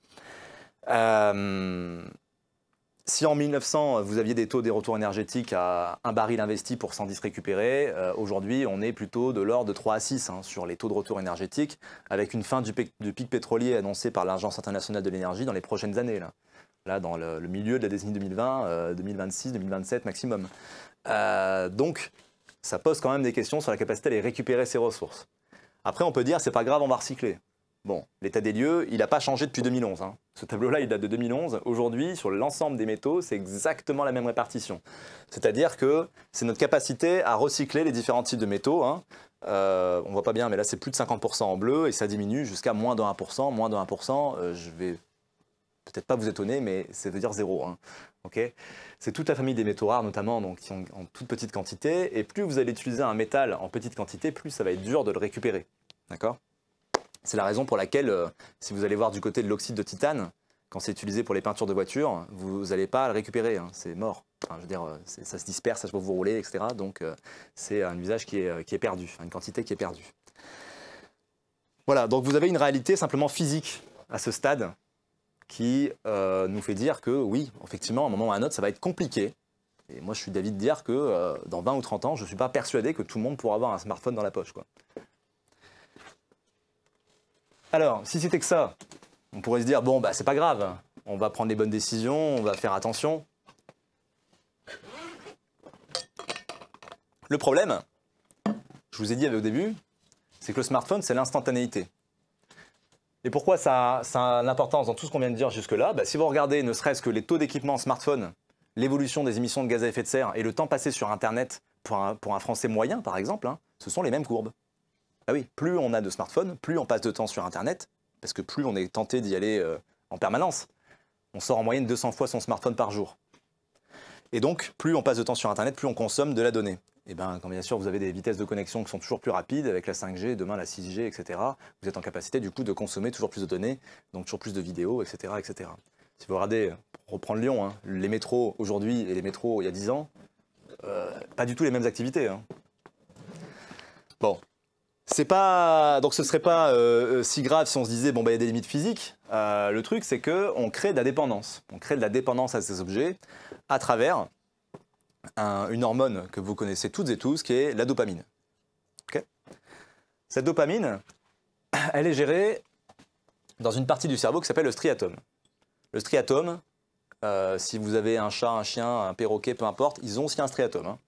Si en 1900, vous aviez des taux des retours énergétiques à 1 baril investi pour 110 récupérés, aujourd'hui, on est plutôt de l'ordre de 3 à 6 hein, sur les taux de retour énergétiques, avec une fin du pic pétrolier annoncé par l'Agence internationale de l'énergie dans les prochaines années. Là dans le milieu de la décennie 2020, 2026, 2027 maximum. Donc, ça pose quand même des questions sur la capacité à les récupérer ces ressources. Après, on peut dire, c'est pas grave, on va recycler. Bon, l'état des lieux, il n'a pas changé depuis 2011. Hein. Ce tableau-là, il date de 2011. Aujourd'hui, sur l'ensemble des métaux, c'est exactement la même répartition. C'est-à-dire que c'est notre capacité à recycler les différents types de métaux. Hein. On ne voit pas bien, mais là, c'est plus de 50% en bleu et ça diminue jusqu'à moins de 1%. Moins de 1%, je vais peut-être pas vous étonner, mais ça veut dire 0. Hein. Okay, c'est toute la famille des métaux rares, notamment, donc, qui ont en toute petite quantité. Et plus vous allez utiliser un métal en petite quantité, plus ça va être dur de le récupérer. D'accord ? C'est la raison pour laquelle, si vous allez voir du côté de l'oxyde de titane, quand c'est utilisé pour les peintures de voitures, vous n'allez pas le récupérer, hein, c'est mort. Enfin, je veux dire, ça se disperse, ça se peut vous rouler, etc. Donc c'est un usage qui est perdu, une quantité qui est perdue. Voilà, donc vous avez une réalité simplement physique à ce stade qui nous fait dire que oui, effectivement, à un moment ou à un autre, ça va être compliqué. Et moi, je suis d'avis de dire que dans 20 ou 30 ans, je ne suis pas persuadé que tout le monde pourra avoir un smartphone dans la poche, quoi. Alors, si c'était que ça, on pourrait se dire, bon, bah, c'est pas grave, on va prendre les bonnes décisions, on va faire attention. Le problème, je vous ai dit au début, c'est que le smartphone, c'est l'instantanéité. Et pourquoi ça a l'importance dans tout ce qu'on vient de dire jusque-là? Bah, si vous regardez ne serait-ce que les taux d'équipement smartphone, l'évolution des émissions de gaz à effet de serre et le temps passé sur Internet pour un Français moyen, par exemple, hein, ce sont les mêmes courbes. Ah oui, plus on a de smartphones, plus on passe de temps sur Internet, parce que plus on est tenté d'y aller en permanence. On sort en moyenne 200 fois son smartphone par jour. Et donc, plus on passe de temps sur Internet, plus on consomme de la donnée. Et bien, quand bien sûr vous avez des vitesses de connexion qui sont toujours plus rapides, avec la 5G, demain la 6G, etc., vous êtes en capacité du coup de consommer toujours plus de données, donc toujours plus de vidéos, etc. etc. Si vous regardez, pour reprendre Lyon, hein, les métros aujourd'hui et les métros il y a 10 ans, pas du tout les mêmes activités. Hein. Bon. Donc ce ne serait pas si grave si on se disait bon, bah, y a des limites physiques. Le truc, c'est qu'on crée de la dépendance. On crée de la dépendance à ces objets à travers une hormone que vous connaissez toutes et tous, qui est la dopamine. Okay, cette dopamine, elle est gérée dans une partie du cerveau qui s'appelle le striatome. Le striatome, si vous avez un chat, un chien, un perroquet, peu importe, ils ont aussi un striatome. Hein.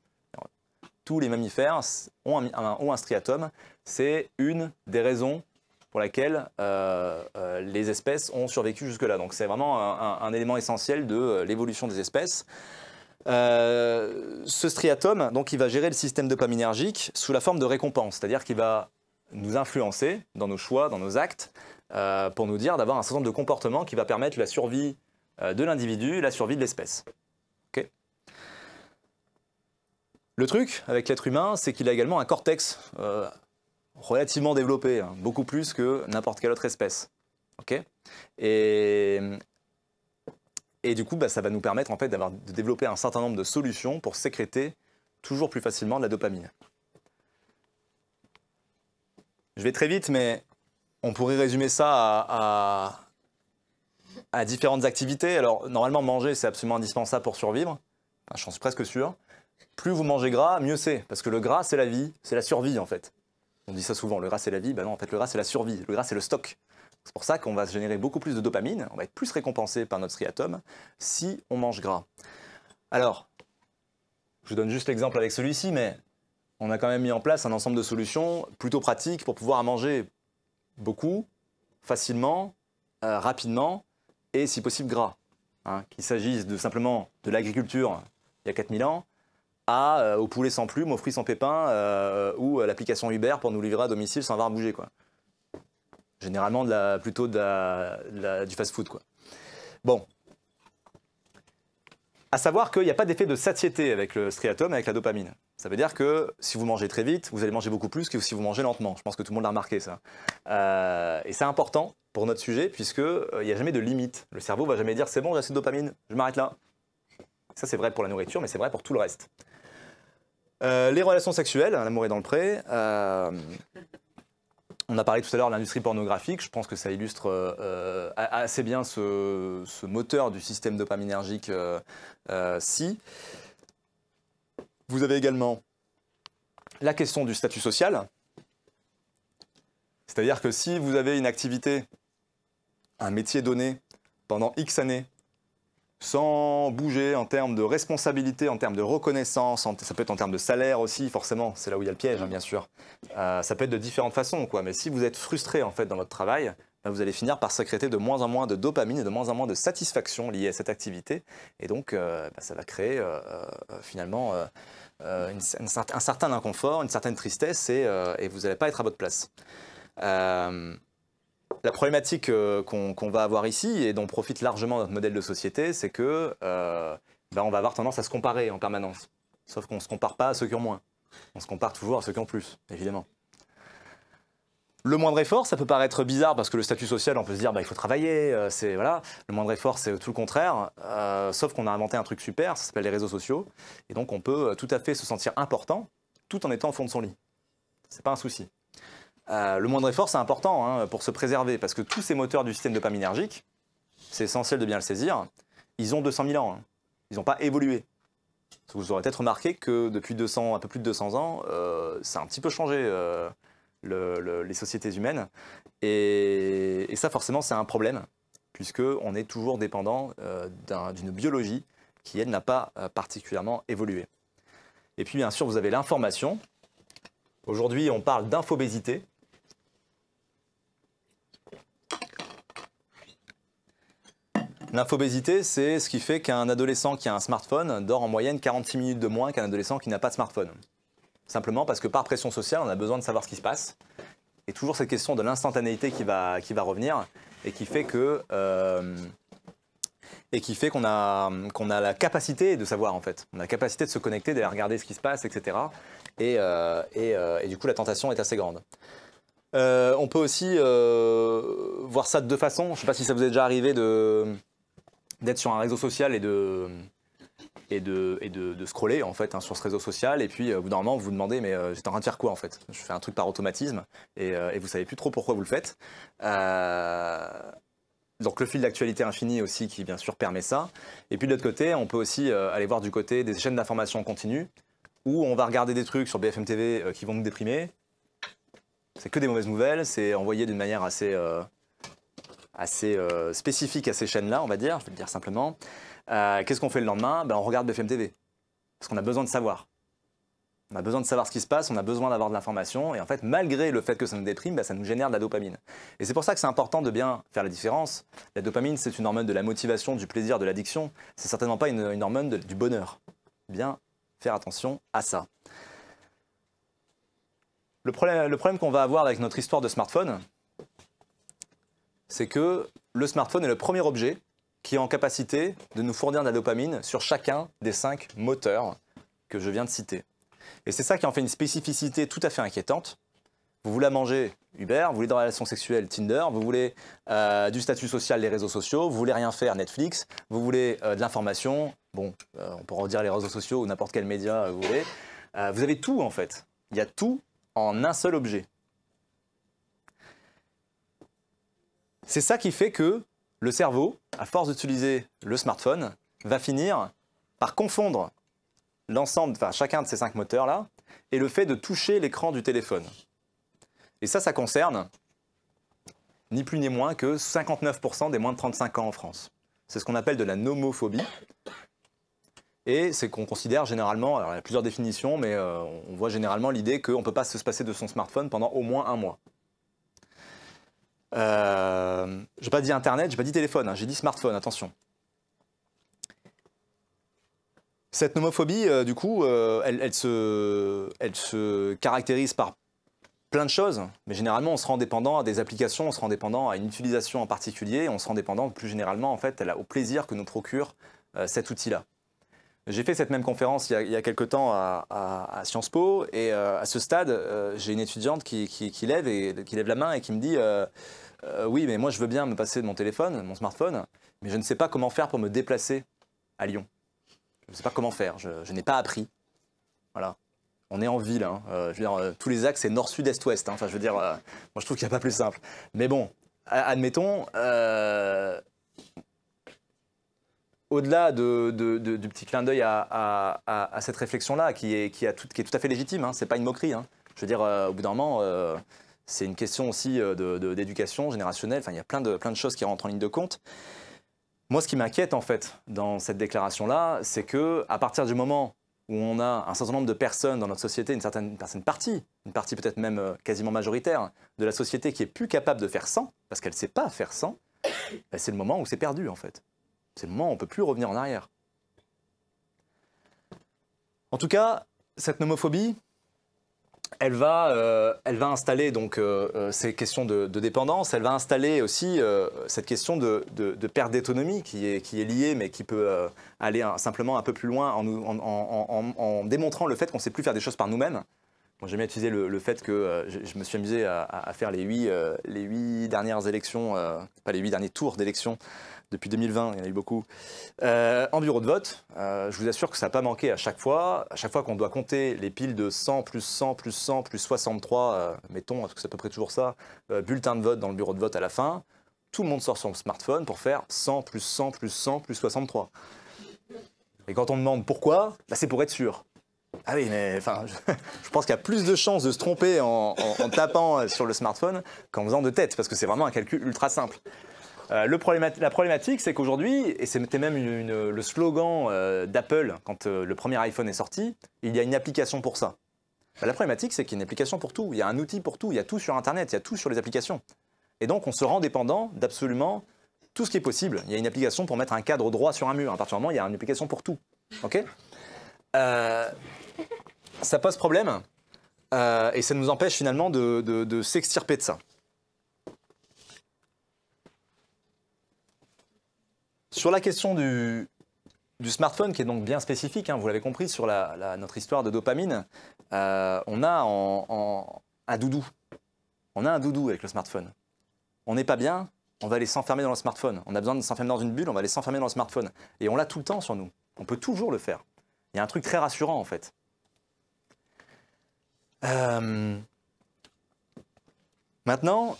Tous les mammifères ont un striatome. C'est une des raisons pour laquelle les espèces ont survécu jusque-là. Donc c'est vraiment un élément essentiel de l'évolution des espèces. Ce striatome, donc, il va gérer le système dopaminergique sous la forme de récompense, c'est-à-dire qu'il va nous influencer dans nos choix, dans nos actes, pour nous dire d'avoir un certain nombre de comportements qui va permettre la survie de l'individu, la survie de l'espèce. Okay. Le truc avec l'être humain, c'est qu'il a également un cortex relativement développé, hein, beaucoup plus que n'importe quelle autre espèce. Okay, et du coup, bah, ça va nous permettre en fait, de développer un certain nombre de solutions pour sécréter toujours plus facilement de la dopamine. Je vais très vite, mais on pourrait résumer ça à différentes activités. Alors, normalement, manger, c'est absolument indispensable pour survivre. Enfin, j'en suis presque sûr. Plus vous mangez gras, mieux c'est. Parce que le gras, c'est la vie, c'est la survie, en fait. On dit ça souvent, le gras, c'est la vie. Ben non, en fait, le gras, c'est la survie. Le gras, c'est le stock. C'est pour ça qu'on va générer beaucoup plus de dopamine. On va être plus récompensé par notre striatum si on mange gras. Alors, je vous donne juste l'exemple avec celui-ci, mais on a quand même mis en place un ensemble de solutions plutôt pratiques pour pouvoir manger beaucoup, facilement, rapidement et si possible gras. Hein, qu'il s'agisse simplement de l'agriculture il y a 4000 ans, au poulet sans plume, aux fruits sans pépins ou à l'application Uber pour nous livrer à domicile sans avoir à bouger, quoi. Généralement plutôt du fast-food, quoi. Bon. À savoir qu'il n'y a pas d'effet de satiété avec le striatum, avec la dopamine. Ça veut dire que si vous mangez très vite, vous allez manger beaucoup plus que si vous mangez lentement. Je pense que tout le monde l'a remarqué, ça. Et c'est important pour notre sujet, puisqu'il n'y a jamais de limite. Le cerveau ne va jamais dire « c'est bon, j'ai assez de dopamine, je m'arrête là ». Ça, c'est vrai pour la nourriture, mais c'est vrai pour tout le reste. Les relations sexuelles, l'amour est dans le pré. On a parlé tout à l'heure de l'industrie pornographique. Je pense que ça illustre assez bien ce moteur du système dopaminergique. Si vous avez également la question du statut social, c'est-à-dire que si vous avez une activité, un métier donné pendant X années, sans bouger en termes de responsabilité, en termes de reconnaissance, ça peut être en termes de salaire aussi, forcément, c'est là où il y a le piège, hein, bien sûr. Ça peut être de différentes façons, quoi. Mais si vous êtes frustré en fait, dans votre travail, vous allez finir par sécréter de moins en moins de dopamine et de moins en moins de satisfaction liée à cette activité. Et donc, ça va créer finalement un certain inconfort, une certaine tristesse, et vous n'allez pas être à votre place. La problématique qu'on va avoir ici, et dont profite largement notre modèle de société, c'est que on va avoir tendance à se comparer en permanence. Sauf qu'on ne se compare pas à ceux qui ont moins. On se compare toujours à ceux qui ont plus, évidemment. Le moindre effort, ça peut paraître bizarre parce que le statut social, on peut se dire il faut travailler, voilà. Le moindre effort, c'est tout le contraire. Sauf qu'on a inventé un truc super, ça s'appelle les réseaux sociaux. Et donc on peut tout à fait se sentir important tout en étant au fond de son lit. C'est pas un souci. Le moindre effort, c'est important hein, pour se préserver, parce que tous ces moteurs du système dopaminergique, c'est essentiel de bien le saisir, ils ont 200 000 ans, hein. Ils n'ont pas évolué. Vous aurez peut-être remarqué que depuis un peu plus de 200 ans, ça a un petit peu changé les sociétés humaines, et ça forcément c'est un problème, puisqu'on est toujours dépendant d'une biologie qui, elle, n'a pas particulièrement évolué. Et puis bien sûr, vous avez l'information. Aujourd'hui, on parle d'infobésité. L'infobésité, c'est ce qui fait qu'un adolescent qui a un smartphone dort en moyenne 46 minutes de moins qu'un adolescent qui n'a pas de smartphone. Simplement parce que par pression sociale, on a besoin de savoir ce qui se passe. Et toujours cette question de l'instantanéité qui va revenir et qui fait que qu'on a la capacité de savoir en fait. On a la capacité de se connecter, d'aller regarder ce qui se passe, etc. Et du coup, la tentation est assez grande. On peut aussi voir ça de deux façons. Je ne sais pas si ça vous est déjà arrivé d'être sur un réseau social et de scroller en fait, hein, sur ce réseau social, et puis au bout d'un moment vous vous demandez mais j'étais en train de faire quoi en fait? Je fais un truc par automatisme et vous savez plus trop pourquoi vous le faites. Donc le fil d'actualité infini aussi qui bien sûr permet ça. Et puis de l'autre côté, on peut aussi aller voir du côté des chaînes d'information continue où on va regarder des trucs sur BFM TV qui vont nous déprimer. C'est que des mauvaises nouvelles, c'est envoyé d'une manière assez spécifique à ces chaînes-là, on va dire, je vais le dire simplement. Qu'est-ce qu'on fait le lendemain? On regarde BFM TV, parce qu'on a besoin de savoir. On a besoin de savoir ce qui se passe, on a besoin d'avoir de l'information, et en fait, malgré le fait que ça nous déprime, ça nous génère de la dopamine. Et c'est pour ça que c'est important de bien faire la différence. La dopamine, c'est une hormone de la motivation, du plaisir, de l'addiction. C'est certainement pas une hormone du bonheur. Bien faire attention à ça. Le problème qu'on va avoir avec notre histoire de smartphone, c'est que le smartphone est le premier objet qui est en capacité de nous fournir de la dopamine sur chacun des 5 moteurs que je viens de citer. Et c'est ça qui en fait une spécificité tout à fait inquiétante. Vous voulez manger, Uber, vous voulez des relations sexuelles, Tinder, vous voulez du statut social, les réseaux sociaux, vous voulez rien faire, Netflix, vous voulez de l'information, bon, on pourra redire les réseaux sociaux ou n'importe quel média vous voulez. Vous avez tout en fait. Il y a tout en un seul objet. C'est ça qui fait que le cerveau, à force d'utiliser le smartphone, va finir par confondre l'ensemble, enfin chacun de ces 5 moteurs-là, et le fait de toucher l'écran du téléphone. Et ça concerne ni plus ni moins que 59% des moins de 35 ans en France. C'est ce qu'on appelle de la nomophobie. Et c'est qu'on considère généralement, alors il y a plusieurs définitions, mais on voit généralement l'idée qu'on ne peut pas se passer de son smartphone pendant au moins 1 mois. Je n'ai pas dit Internet, je n'ai pas dit téléphone, hein, j'ai dit smartphone, attention. Cette nomophobie, du coup, elle se caractérise par plein de choses, mais généralement on se rend dépendant à des applications, on se rend dépendant à une utilisation en particulier, on se rend dépendant plus généralement en fait, au plaisir que nous procure cet outil-là. J'ai fait cette même conférence il y a quelques temps à Sciences Po, et à ce stade, j'ai une étudiante qui lève la main et qui me dit oui, mais moi je veux bien me passer de mon téléphone, mon smartphone, mais je ne sais pas comment faire pour me déplacer à Lyon. Je ne sais pas comment faire, je n'ai pas appris. Voilà. On est en ville, hein. Je veux dire, tous les axes, c'est nord, sud, est, ouest. Hein. Enfin, je veux dire, moi je trouve qu'il n'y a pas plus simple. Mais bon, admettons, au-delà du petit clin d'œil à cette réflexion-là, qui est tout à fait légitime, hein. Ce n'est pas une moquerie. Hein. Je veux dire, au bout d'un moment, c'est une question aussi d'éducation générationnelle. Enfin, il y a plein de choses qui rentrent en ligne de compte. Moi, ce qui m'inquiète, en fait, dans cette déclaration-là, c'est qu'à partir du moment où on a un certain nombre de personnes dans notre société, une certaine partie peut-être même quasiment majoritaire de la société qui est plus capable de faire sans, parce qu'elle ne sait pas faire sans, ben c'est le moment où c'est perdu en fait. C'est le moment où on ne peut plus revenir en arrière. En tout cas, cette nomophobie, elle va installer donc ces questions de dépendance, elle va installer aussi cette question de perte d'autonomie qui est liée, mais qui peut aller simplement un peu plus loin en démontrant le fait qu'on ne sait plus faire des choses par nous-mêmes. Bon, j'aime bien utiliser le fait que je me suis amusé à faire les 8 dernières élections, pas les 8 derniers tours d'élections, depuis 2020, il y en a eu beaucoup, en bureau de vote. Je vous assure que ça n'a pas manqué à chaque fois qu'on doit compter les piles de 100 plus 100 plus 100 plus 63, mettons, parce que c'est à peu près toujours ça, bulletin de vote dans le bureau de vote à la fin, tout le monde sort son smartphone pour faire 100 plus 100 plus 100 plus 63. Et quand on demande pourquoi, bah c'est pour être sûr. Ah oui, mais enfin, je pense qu'il y a plus de chances de se tromper en tapant sur le smartphone qu'en faisant de tête, parce que c'est vraiment un calcul ultra simple. La problématique, c'est qu'aujourd'hui, et c'était même le slogan d'Apple quand le premier iPhone est sorti, il y a une application pour ça. La problématique, c'est qu'il y a une application pour tout, il y a un outil pour tout, il y a tout sur Internet, il y a tout sur les applications. Et donc, on se rend dépendant d'absolument tout ce qui est possible. Il y a une application pour mettre un cadre droit sur un mur. À partir du moment, il y a une application pour tout. Ok ? Ça pose problème et ça nous empêche finalement de s'extirper de ça. Sur la question du smartphone, qui est donc bien spécifique, hein, vous l'avez compris, sur notre histoire de dopamine, on a un doudou. On a un doudou avec le smartphone. On n'est pas bien, on va aller s'enfermer dans le smartphone. On a besoin de s'enfermer dans une bulle, on va aller s'enfermer dans le smartphone. Et on l'a tout le temps sur nous. On peut toujours le faire. Il y a un truc très rassurant, en fait. Maintenant,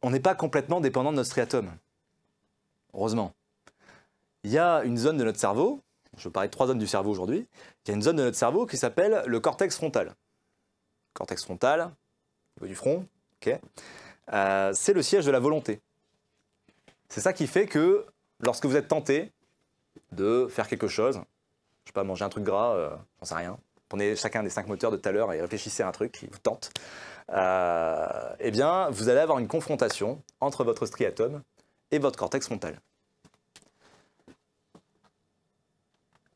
on n'est pas complètement dépendant de notre striatum. Heureusement. Il y a une zone de notre cerveau, je vais parler de 3 zones du cerveau aujourd'hui, il y a une zone de notre cerveau qui s'appelle le cortex frontal. Cortex frontal, au niveau du front, okay. C'est le siège de la volonté. C'est ça qui fait que lorsque vous êtes tenté de faire quelque chose, je ne sais pas, manger un truc gras, j'en sais rien, prenez chacun des 5 moteurs de tout à l'heure et réfléchissez à un truc qui vous tente, eh bien, vous allez avoir une confrontation entre votre striatum et votre cortex frontal.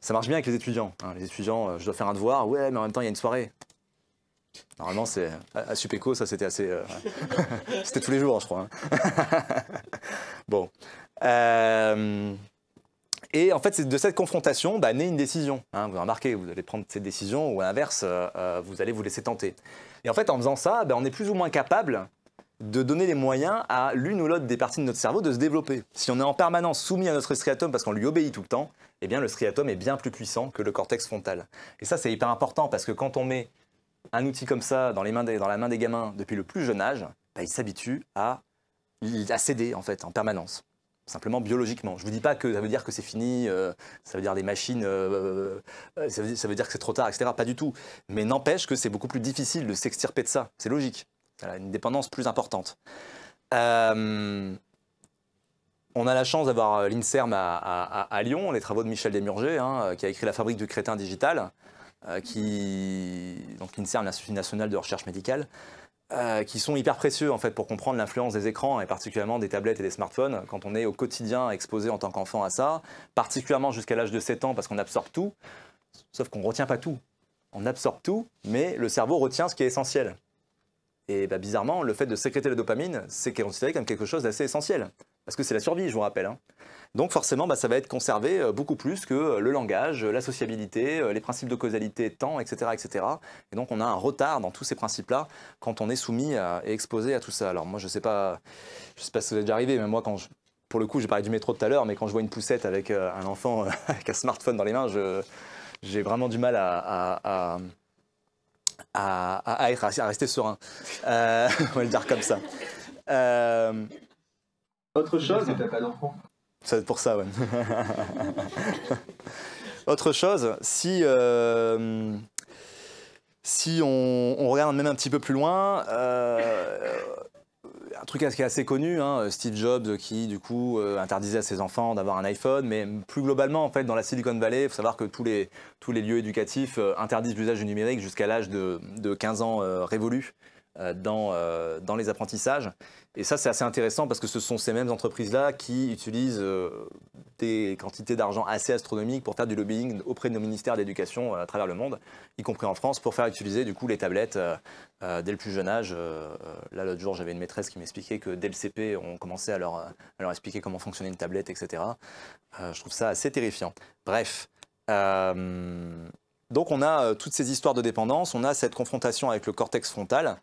Ça marche bien avec les étudiants. Hein. Les étudiants, je dois faire un devoir, ouais, mais en même temps, il y a une soirée. Normalement, c'est à Supéco, ça c'était assez... c'était tous les jours, je crois. Hein. Bon. Et en fait, c'est de cette confrontation naît une décision. Hein. Vous remarquez, vous allez prendre cette décision ou à l'inverse, vous allez vous laisser tenter. Et en fait, en faisant ça, on est plus ou moins capable de donner les moyens à l'une ou l'autre des parties de notre cerveau de se développer. Si on est en permanence soumis à notre striatum parce qu'on lui obéit tout le temps, eh bien le striatum est bien plus puissant que le cortex frontal. Et ça, c'est hyper important parce que quand on met un outil comme ça dans la main des gamins depuis le plus jeune âge, ils s'habituent à céder en fait en permanence. Simplement biologiquement. Je ne vous dis pas que ça veut dire que c'est fini, ça veut dire des machines, ça veut dire que c'est trop tard, etc. Pas du tout. Mais n'empêche que c'est beaucoup plus difficile de s'extirper de ça. C'est logique. Ça a une dépendance plus importante. On a la chance d'avoir l'INSERM à Lyon, les travaux de Michel Desmurger, hein, qui a écrit La fabrique du crétin digital, donc l'INSERM, l'Institut national de recherche médicale, qui sont hyper précieux en fait pour comprendre l'influence des écrans et particulièrement des tablettes et des smartphones quand on est au quotidien exposé en tant qu'enfant à ça, particulièrement jusqu'à l'âge de 7 ans parce qu'on absorbe tout, sauf qu'on ne retient pas tout. On absorbe tout, mais le cerveau retient ce qui est essentiel. Et bizarrement, le fait de sécréter la dopamine, c'est considéré comme quelque chose d'assez essentiel. parce que c'est la survie, je vous rappelle, hein. Donc forcément, ça va être conservé beaucoup plus que le langage, la sociabilité, les principes de causalité, temps, etc., etc. Et donc on a un retard dans tous ces principes-là quand on est soumis et exposé à tout ça. Alors moi, je sais pas si ça vous est déjà arrivé, mais moi, pour le coup, j'ai parlé du métro tout à l'heure, mais quand je vois une poussette avec un enfant avec un smartphone dans les mains, j'ai vraiment du mal à rester serein. On va le dire comme ça. Autre chose. T'as pas d'enfant. Ça va être pour ça, ouais. Autre chose, si on regarde même un petit peu plus loin, un truc qui est assez connu, hein, Steve Jobs qui du coup interdisait à ses enfants d'avoir un iPhone, mais plus globalement en fait dans la Silicon Valley, il faut savoir que tous les lieux éducatifs interdisent l'usage du numérique jusqu'à l'âge de 15 ans révolu dans les apprentissages. Et ça c'est assez intéressant parce que ce sont ces mêmes entreprises-là qui utilisent des quantités d'argent assez astronomiques pour faire du lobbying auprès de nos ministères d'éducation à travers le monde, y compris en France, pour faire utiliser du coup les tablettes dès le plus jeune âge. Là l'autre jour j'avais une maîtresse qui m'expliquait que dès le CP on commençait à leur expliquer comment fonctionnait une tablette, etc. Je trouve ça assez terrifiant. Bref. Donc on a toutes ces histoires de dépendance, on a cette confrontation avec le cortex frontal.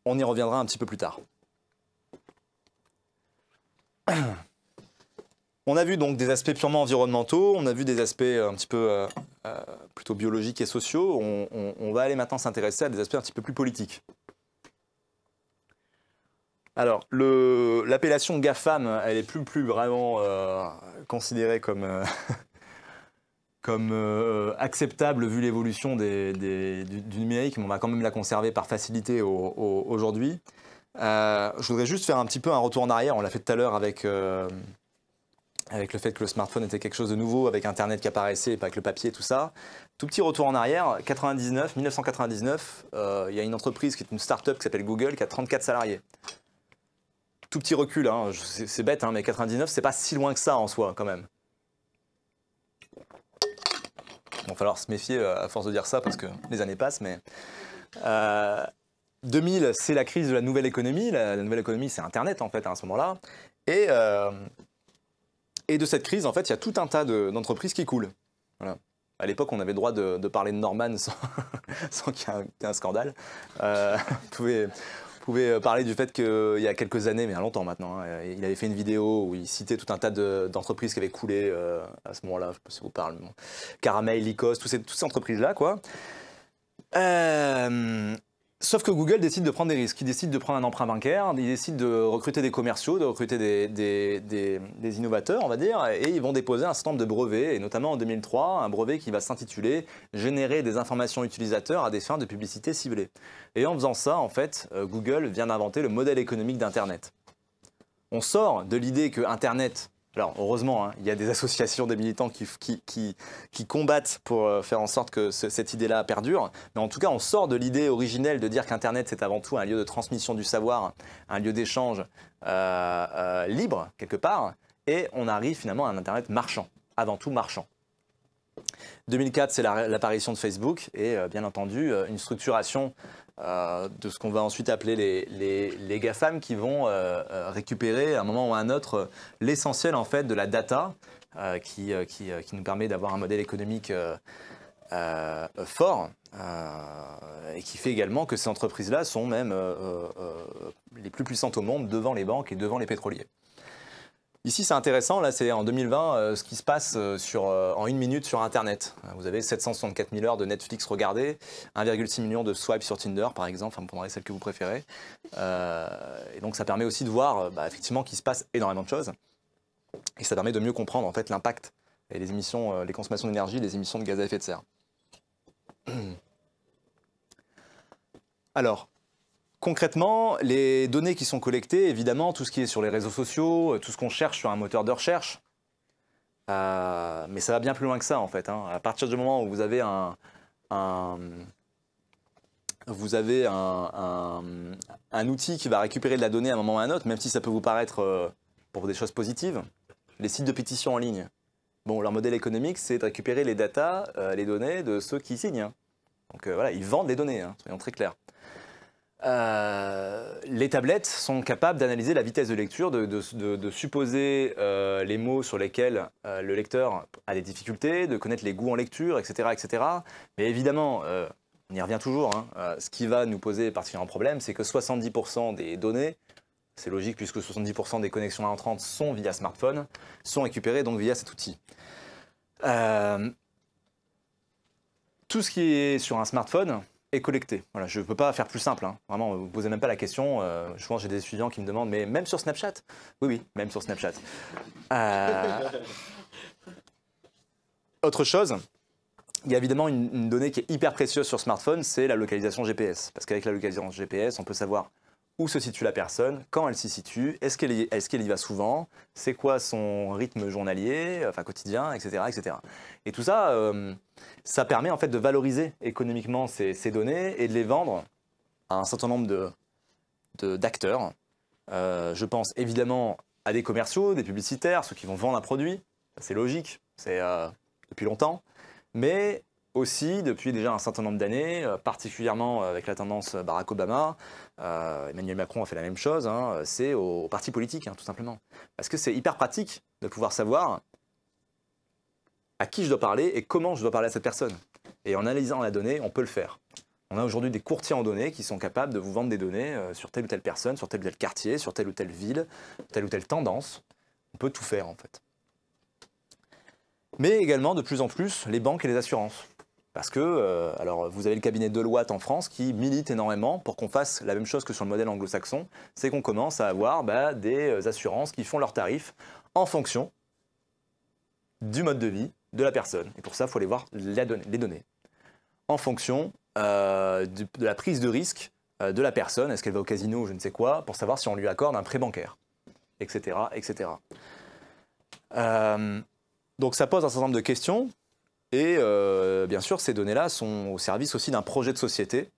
On y reviendra un petit peu plus tard. On a vu donc des aspects purement environnementaux, on a vu des aspects un petit peu plutôt biologiques et sociaux. On va aller maintenant s'intéresser à des aspects un petit peu plus politiques. Alors, l'appellation GAFAM, elle est plus vraiment considérée comme acceptable vu l'évolution du numérique, mais on va quand même la conserver par facilité aujourd'hui. Je voudrais juste faire un petit peu un retour en arrière, on l'a fait tout à l'heure avec le fait que le smartphone était quelque chose de nouveau, avec Internet qui apparaissait, pas avec le papier, tout ça. Tout petit retour en arrière, 1999, il y a une entreprise qui est une start-up qui s'appelle Google, qui a 34 salariés. Tout petit recul, hein, c'est bête, hein, mais 99, c'est pas si loin que ça en soi, quand même. Il va falloir se méfier à force de dire ça parce que les années passent, mais 2000, c'est la crise de la nouvelle économie. La nouvelle économie, c'est Internet en fait à ce moment-là. Et de cette crise, en fait, il y a tout un tas d'entreprises qui coulent. Voilà. À l'époque, on avait le droit de parler de Norman sans qu'il y ait un scandale. Vous pouvez parler du fait qu'il y a quelques années, mais il y a longtemps maintenant, hein, il avait fait une vidéo où il citait tout un tas d'entreprises qui avaient coulé à ce moment-là. Je ne sais pas si vous parlez. Bon. Caramel, Lycos, toutes ces entreprises-là, quoi. Sauf que Google décide de prendre des risques. Il décide de prendre un emprunt bancaire, il décide de recruter des commerciaux, de recruter des innovateurs, on va dire, et ils vont déposer un certain nombre de brevets, et notamment en 2003, un brevet qui va s'intituler « Générer des informations utilisateurs à des fins de publicité ciblée ». Et en faisant ça, en fait, Google vient d'inventer le modèle économique d'Internet. On sort de l'idée que Internet... Alors, heureusement, hein, il y a des associations, des militants qui combattent pour faire en sorte que cette idée-là perdure. Mais en tout cas, on sort de l'idée originelle de dire qu'Internet, c'est avant tout un lieu de transmission du savoir, un lieu d'échange libre, quelque part. Et on arrive finalement à un Internet marchand, avant tout marchand. 2004, c'est l'apparition de Facebook et bien entendu, une structuration de ce qu'on va ensuite appeler les GAFAM qui vont récupérer à un moment ou à un autre l'essentiel en fait de la data qui nous permet d'avoir un modèle économique fort et qui fait également que ces entreprises-là sont même les plus puissantes au monde devant les banques et devant les pétroliers. Ici, c'est intéressant, là, c'est en 2020 ce qui se passe en une minute sur Internet. Vous avez 764 000 heures de Netflix regardées, 1,6 million de swipes sur Tinder, par exemple, enfin, vous prendrez celle que vous préférez. Et donc, ça permet aussi de voir effectivement qu'il se passe énormément de choses. Et ça permet de mieux comprendre en fait, l'impact et les émissions, les consommations d'énergie, les émissions de gaz à effet de serre. Alors, concrètement, les données qui sont collectées, évidemment, tout ce qui est sur les réseaux sociaux, tout ce qu'on cherche sur un moteur de recherche, mais ça va bien plus loin que ça, en fait. Hein. À partir du moment où vous avez un outil qui va récupérer de la donnée à un moment ou à un autre, même si ça peut vous paraître pour des choses positives, les sites de pétition en ligne, bon, leur modèle économique, c'est de récupérer les datas, les données de ceux qui signent. Hein. Donc voilà, ils vendent les données, hein, soyons très clairs. les tablettes sont capables d'analyser la vitesse de lecture, de supposer les mots sur lesquels le lecteur a des difficultés, de connaître les goûts en lecture, etc. etc. Mais évidemment, on y revient toujours, hein, ce qui va nous poser particulièrement problème, c'est que 70% des données, c'est logique puisque 70% des connexions entrantes sont via smartphone, sont récupérées donc via cet outil. Tout ce qui est sur un smartphone est collecté. Voilà, je ne peux pas faire plus simple. Hein. Vraiment, vous ne posez même pas la question. Je pense que j'ai des étudiants qui me demandent, mais même sur Snapchat? Oui, oui, même sur Snapchat. Autre chose, il y a évidemment une donnée qui est hyper précieuse sur smartphone, c'est la localisation GPS. Parce qu'avec la localisation GPS, on peut savoir où se situe la personne, quand elle s'y situe, est-ce qu'elle y va souvent, c'est quoi son rythme journalier, enfin quotidien, etc. etc. Et tout ça, ça permet en fait de valoriser économiquement ces données et de les vendre à un certain nombre d'acteurs. Je pense évidemment à des commerciaux, des publicitaires, ceux qui vont vendre un produit, c'est logique, c'est depuis longtemps, mais aussi depuis déjà un certain nombre d'années, particulièrement avec la tendance Barack Obama, Emmanuel Macron a fait la même chose, hein, c'est aux partis politiques, hein, tout simplement. Parce que c'est hyper pratique de pouvoir savoir à qui je dois parler et comment je dois parler à cette personne. Et en analysant la donnée, on peut le faire. On a aujourd'hui des courtiers en données qui sont capables de vous vendre des données sur telle ou telle personne, sur tel ou tel quartier, sur telle ou telle ville, telle ou telle tendance. On peut tout faire en fait. Mais également de plus en plus les banques et les assurances. Parce que, alors vous avez le cabinet Deloitte en France qui milite énormément pour qu'on fasse la même chose que sur le modèle anglo-saxon, c'est qu'on commence à avoir des assurances qui font leurs tarifs en fonction du mode de vie de la personne. Et pour ça, il faut aller voir les données. En fonction de la prise de risque de la personne, est-ce qu'elle va au casino ou je ne sais quoi, pour savoir si on lui accorde un prêt bancaire, etc. etc. Donc ça pose un certain nombre de questions. Et bien sûr, ces données-là sont au service aussi d'un projet de société.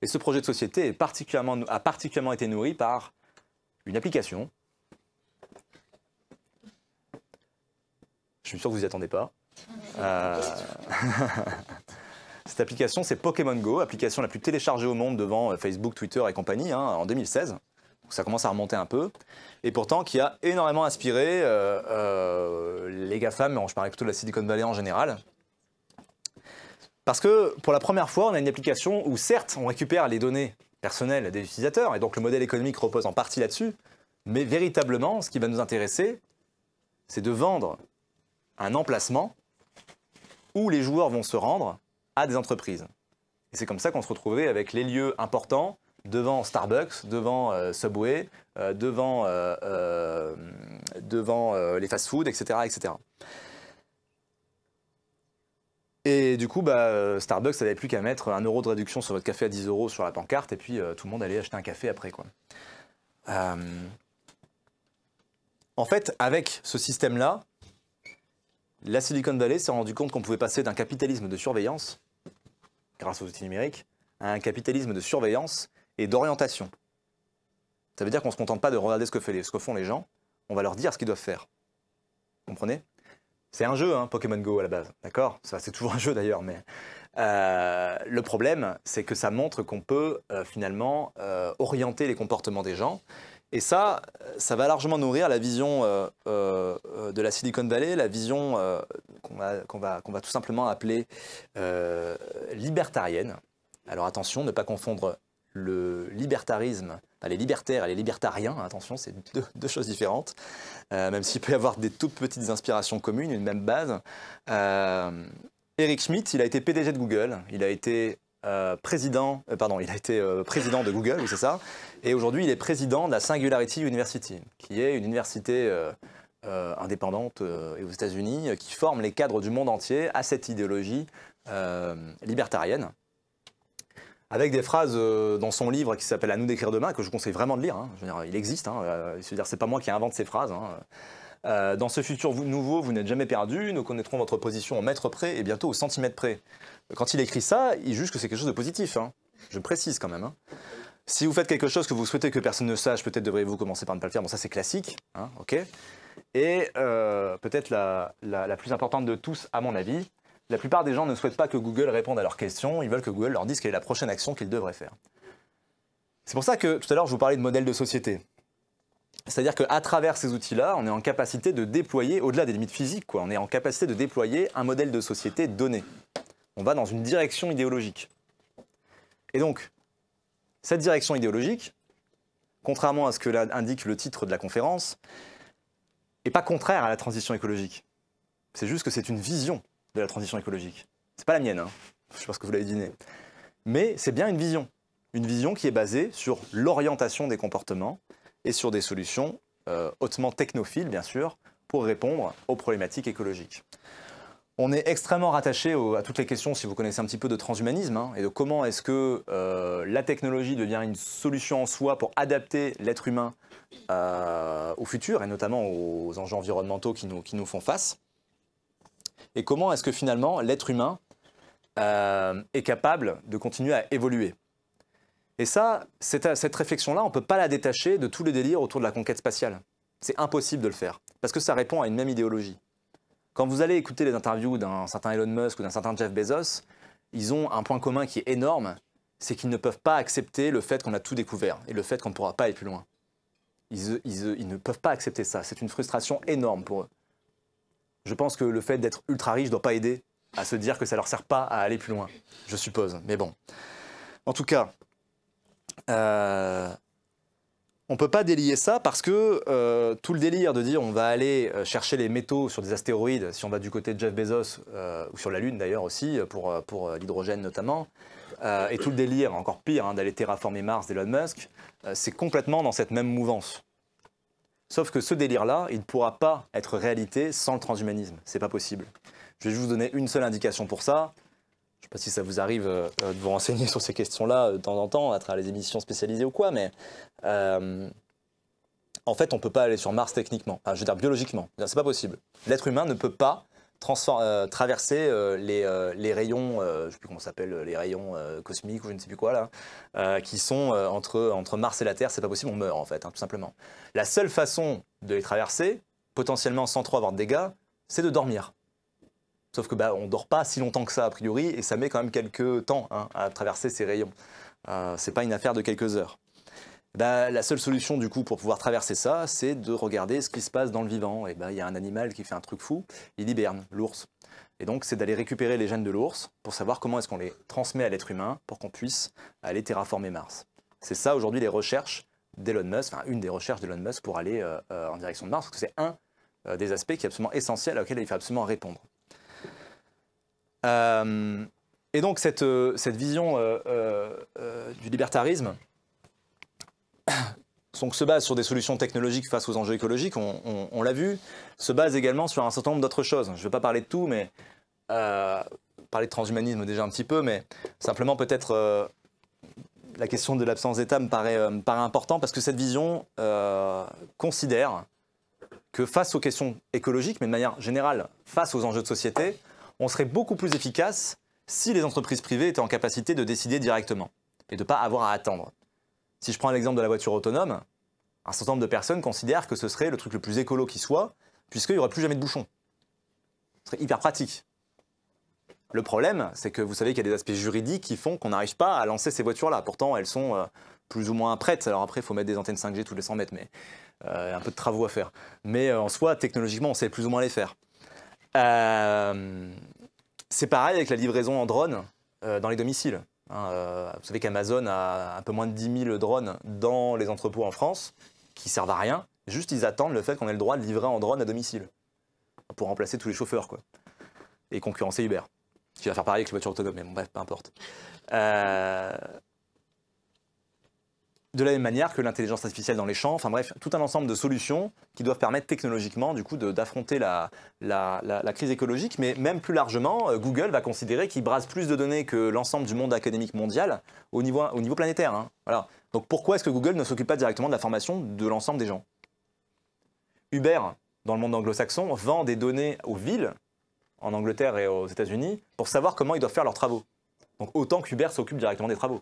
Et ce projet de société a particulièrement été nourri par une application. Je suis sûr que vous n'y attendez pas. Cette application, c'est Pokémon Go, application la plus téléchargée au monde devant Facebook, Twitter et compagnie, hein, en 2016. Donc ça commence à remonter un peu. Et pourtant, qui a énormément inspiré les GAFAM, je parlais plutôt de la Silicon Valley en général. Parce que pour la première fois, on a une application où certes, on récupère les données personnelles des utilisateurs, et donc le modèle économique repose en partie là-dessus, mais véritablement, ce qui va nous intéresser, c'est de vendre un emplacement où les joueurs vont se rendre à des entreprises. Et c'est comme ça qu'on se retrouvait avec les lieux importants devant Starbucks, devant Subway, devant les fast-foods, etc., etc. Et du coup, Starbucks n'avait plus qu'à mettre 1 € de réduction sur votre café à 10 € sur la pancarte, et puis tout le monde allait acheter un café après, quoi. En fait, avec ce système-là, la Silicon Valley s'est rendu compte qu'on pouvait passer d'un capitalisme de surveillance, grâce aux outils numériques, à un capitalisme de surveillance et d'orientation. Ça veut dire qu'on ne se contente pas de regarder ce que font les gens, on va leur dire ce qu'ils doivent faire. Vous comprenez? C'est un jeu, hein, Pokémon Go à la base, d'accord? C'est toujours un jeu d'ailleurs, mais le problème, c'est que ça montre qu'on peut finalement orienter les comportements des gens. Et ça va largement nourrir la vision de la Silicon Valley, la vision qu'on va tout simplement appeler libertarienne. Alors attention, ne pas confondre le libertarisme, les libertaires et les libertariens, attention, c'est deux choses différentes, même s'il peut y avoir des toutes petites inspirations communes, une même base. Eric Schmidt, il a été PDG de Google, il a été président de Google, oui, c'est ça, et aujourd'hui il est président de la Singularity University, qui est une université indépendante aux États-Unis qui forme les cadres du monde entier à cette idéologie libertarienne. Avec des phrases dans son livre qui s'appelle « À nous d'écrire demain », que je conseille vraiment de lire. Hein. Je veux dire, il existe. Hein. C'est pas moi qui invente ces phrases. Hein. Dans ce futur nouveau, vous n'êtes jamais perdu. Nous connaîtrons votre position au mètre près et bientôt au centimètre près. Quand il écrit ça, il juge que c'est quelque chose de positif. Hein. Je précise quand même. Hein. Si vous faites quelque chose que vous souhaitez que personne ne sache, peut-être devriez-vous commencer par ne pas le faire. Bon, ça c'est classique. Hein, okay. Et peut-être la plus importante de tous, à mon avis, la plupart des gens ne souhaitent pas que Google réponde à leurs questions, ils veulent que Google leur dise quelle est la prochaine action qu'ils devraient faire. C'est pour ça que tout à l'heure, je vous parlais de modèle de société. C'est-à-dire qu'à travers ces outils-là, on est en capacité de déployer, au-delà des limites physiques, quoi, on est en capacité de déployer un modèle de société donné. On va dans une direction idéologique. Et donc, cette direction idéologique, contrairement à ce que indique le titre de la conférence, n'est pas contraire à la transition écologique. C'est juste que c'est une vision de la transition écologique. C'est pas la mienne, hein. Je sais pas ce que vous l'avez deviné. Mais c'est bien une vision qui est basée sur l'orientation des comportements et sur des solutions hautement technophiles, bien sûr, pour répondre aux problématiques écologiques. On est extrêmement rattaché à toutes les questions, si vous connaissez un petit peu de transhumanisme, hein, et de comment est-ce que la technologie devient une solution en soi pour adapter l'être humain au futur, et notamment aux enjeux environnementaux qui nous font face. Et comment est-ce que finalement l'être humain est capable de continuer à évoluer. Et ça, cette réflexion-là, on ne peut pas la détacher de tous les délires autour de la conquête spatiale. C'est impossible de le faire, parce que ça répond à une même idéologie. Quand vous allez écouter les interviews d'un certain Elon Musk ou d'un certain Jeff Bezos, ils ont un point commun qui est énorme, c'est qu'ils ne peuvent pas accepter le fait qu'on a tout découvert et le fait qu'on ne pourra pas aller plus loin. Ils ne peuvent pas accepter ça, c'est une frustration énorme pour eux. Je pense que le fait d'être ultra riche ne doit pas aider à se dire que ça ne leur sert pas à aller plus loin, je suppose, mais bon. En tout cas, on ne peut pas délier ça parce que tout le délire de dire on va aller chercher les métaux sur des astéroïdes, si on va du côté de Jeff Bezos, ou sur la Lune d'ailleurs aussi, pour l'hydrogène notamment, et tout le délire, encore pire, hein, d'aller terraformer Mars d'Elon Musk, c'est complètement dans cette même mouvance. Sauf que ce délire-là, il ne pourra pas être réalité sans le transhumanisme, c'est pas possible. Je vais juste vous donner une seule indication pour ça. Je ne sais pas si ça vous arrive de vous renseigner sur ces questions-là de temps en temps, à travers les émissions spécialisées ou quoi, mais en fait, on ne peut pas aller sur Mars techniquement, enfin, je veux dire biologiquement, c'est pas possible. L'être humain ne peut pas traverser les rayons, je ne sais plus comment ça s'appelle, les rayons cosmiques ou je ne sais plus quoi, là, qui sont entre Mars et la Terre, c'est pas possible, on meurt en fait, hein, tout simplement. La seule façon de les traverser, potentiellement sans trop avoir de dégâts, c'est de dormir. Sauf que on ne dort pas si longtemps que ça, a priori, et ça met quand même quelques temps hein, à traverser ces rayons. Ce n'est pas une affaire de quelques heures. La seule solution, du coup, pour pouvoir traverser ça, c'est de regarder ce qui se passe dans le vivant. Et il y a un animal qui fait un truc fou, il hiberne, l'ours. Et donc, c'est d'aller récupérer les gènes de l'ours pour savoir comment est-ce qu'on les transmet à l'être humain pour qu'on puisse aller terraformer Mars. C'est ça, aujourd'hui, les recherches d'Elon Musk, enfin, une des recherches d'Elon Musk pour aller en direction de Mars, parce que c'est un des aspects qui est absolument essentiel, auquel il faut absolument répondre. Et donc cette vision du libertarisme se base sur des solutions technologiques face aux enjeux écologiques, on l'a vu, se base également sur un certain nombre d'autres choses. Je ne vais pas parler de tout, mais parler de transhumanisme déjà un petit peu, mais simplement peut-être la question de l'absence d'État me paraît important parce que cette vision considère que face aux questions écologiques, mais de manière générale, face aux enjeux de société, on serait beaucoup plus efficace si les entreprises privées étaient en capacité de décider directement et de ne pas avoir à attendre. Si je prends l'exemple de la voiture autonome, un certain nombre de personnes considèrent que ce serait le truc le plus écolo qui soit, puisqu'il n'y aurait plus jamais de bouchons. Ce serait hyper pratique. Le problème, c'est que vous savez qu'il y a des aspects juridiques qui font qu'on n'arrive pas à lancer ces voitures-là. Pourtant, elles sont plus ou moins prêtes. Alors après, il faut mettre des antennes 5G tous les 100 mètres, mais un peu de travaux à faire. Mais en soi, technologiquement, on sait plus ou moins les faire. C'est pareil avec la livraison en drone dans les domiciles. Vous savez qu'Amazon a un peu moins de 10 000 drones dans les entrepôts en France qui servent à rien. Juste, ils attendent le fait qu'on ait le droit de livrer en drone à domicile pour remplacer tous les chauffeurs, quoi, et concurrencer Uber, qui va faire pareil avec les voitures autonomes, mais bon, bref, peu importe. De la même manière que l'intelligence artificielle dans les champs, enfin bref, tout un ensemble de solutions qui doivent permettre technologiquement du coup d'affronter la crise écologique, mais même plus largement, Google va considérer qu'il brasse plus de données que l'ensemble du monde académique mondial au niveau planétaire. Hein. Voilà. Donc pourquoi est-ce que Google ne s'occupe pas directement de la formation de l'ensemble des gens? Uber, dans le monde anglo-saxon, vend des données aux villes, en Angleterre et aux États-Unis, pour savoir comment ils doivent faire leurs travaux. Donc autant qu'Uber s'occupe directement des travaux.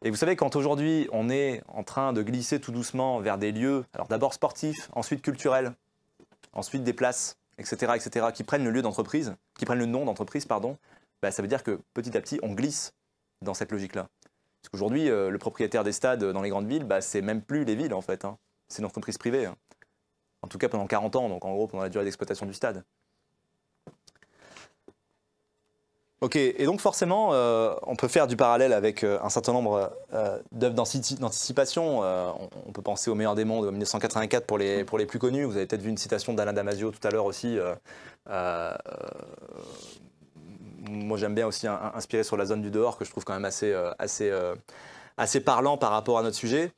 Et vous savez, quand aujourd'hui on est en train de glisser tout doucement vers des lieux, alors d'abord sportifs, ensuite culturels, ensuite des places, etc., qui prennent le lieu d'entreprise, qui prennent le nom d'entreprise, pardon, ça veut dire que petit à petit on glisse dans cette logique-là. Parce Aujourd'hui, le propriétaire des stades dans les grandes villes, bah, c'est même plus les villes en fait, hein. C'est une entreprise privée, hein. En tout cas pendant 40 ans, donc en gros pendant la durée d'exploitation du stade. Ok, et donc forcément, on peut faire du parallèle avec un certain nombre d'œuvres d'anticipation. On peut penser au Meilleur des mondes, 1984 pour les plus connus. Vous avez peut-être vu une citation d'Alain Damasio tout à l'heure aussi. Moi j'aime bien aussi inspirer sur la zone du dehors, que je trouve quand même assez parlant par rapport à notre sujet.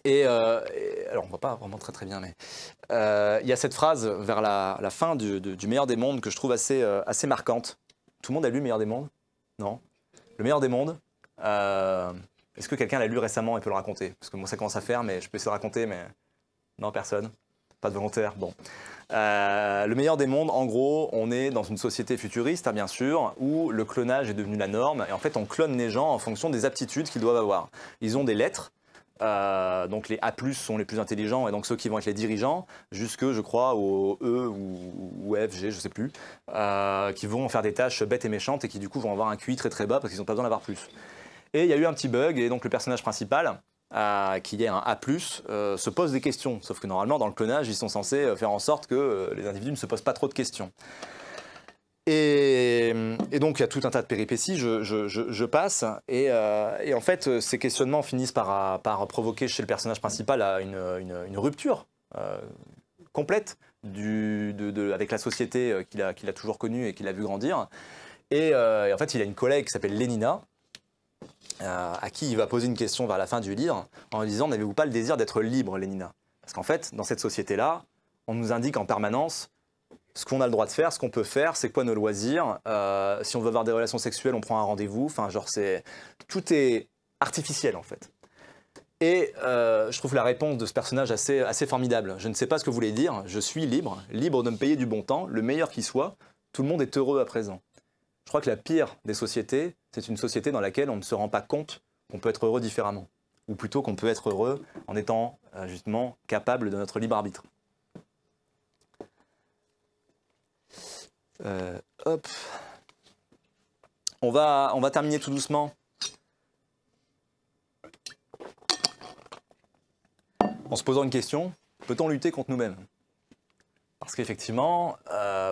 Et alors on ne voit pas vraiment très bien, mais il y a cette phrase vers la fin du Meilleur des mondes que je trouve assez marquante. Tout le monde a lu Meilleur des mondes? Non. Le Meilleur des mondes, est-ce que quelqu'un l'a lu récemment et peut le raconter? Parce que moi ça commence à faire, mais je peux essayer de raconter, mais non, personne. Pas de volontaire, bon. Le Meilleur des mondes, en gros, on est dans une société futuriste, hein, bien sûr, où le clonage est devenu la norme, et en fait on clone les gens en fonction des aptitudes qu'ils doivent avoir. Ils ont des lettres. Donc les A+, sont les plus intelligents et donc ceux qui vont être les dirigeants, jusque je crois au E ou F, G, je sais plus, qui vont faire des tâches bêtes et méchantes et qui du coup vont avoir un QI très très bas parce qu'ils n'ont pas besoin d'avoir plus. Et il y a eu un petit bug et donc le personnage principal, qui est un A+, se pose des questions. Sauf que normalement dans le clonage, ils sont censés faire en sorte que les individus ne se posent pas trop de questions. Et donc il y a tout un tas de péripéties, je passe, et en fait ces questionnements finissent par provoquer chez le personnage principal une rupture complète avec la société qu'il a toujours connue et qu'il a vu grandir. Et en fait il a une collègue qui s'appelle Lénina, à qui il va poser une question vers la fin du livre en lui disant « N'avez-vous pas le désir d'être libre, Lénina ?» Parce qu'en fait dans cette société-là, on nous indique en permanence ce qu'on a le droit de faire, ce qu'on peut faire, c'est quoi nos loisirs. Si on veut avoir des relations sexuelles, on prend un rendez-vous. Enfin, genre, tout est artificiel, en fait. Et je trouve la réponse de ce personnage assez formidable. Je ne sais pas ce que vous voulez dire. Je suis libre, libre de me payer du bon temps, le meilleur qui soit. Tout le monde est heureux à présent. Je crois que la pire des sociétés, c'est une société dans laquelle on ne se rend pas compte qu'on peut être heureux différemment. Ou plutôt qu'on peut être heureux en étant justement capable de notre libre arbitre. Hop. On va terminer tout doucement. En se posant une question, peut-on lutter contre nous-mêmes? Parce qu'effectivement,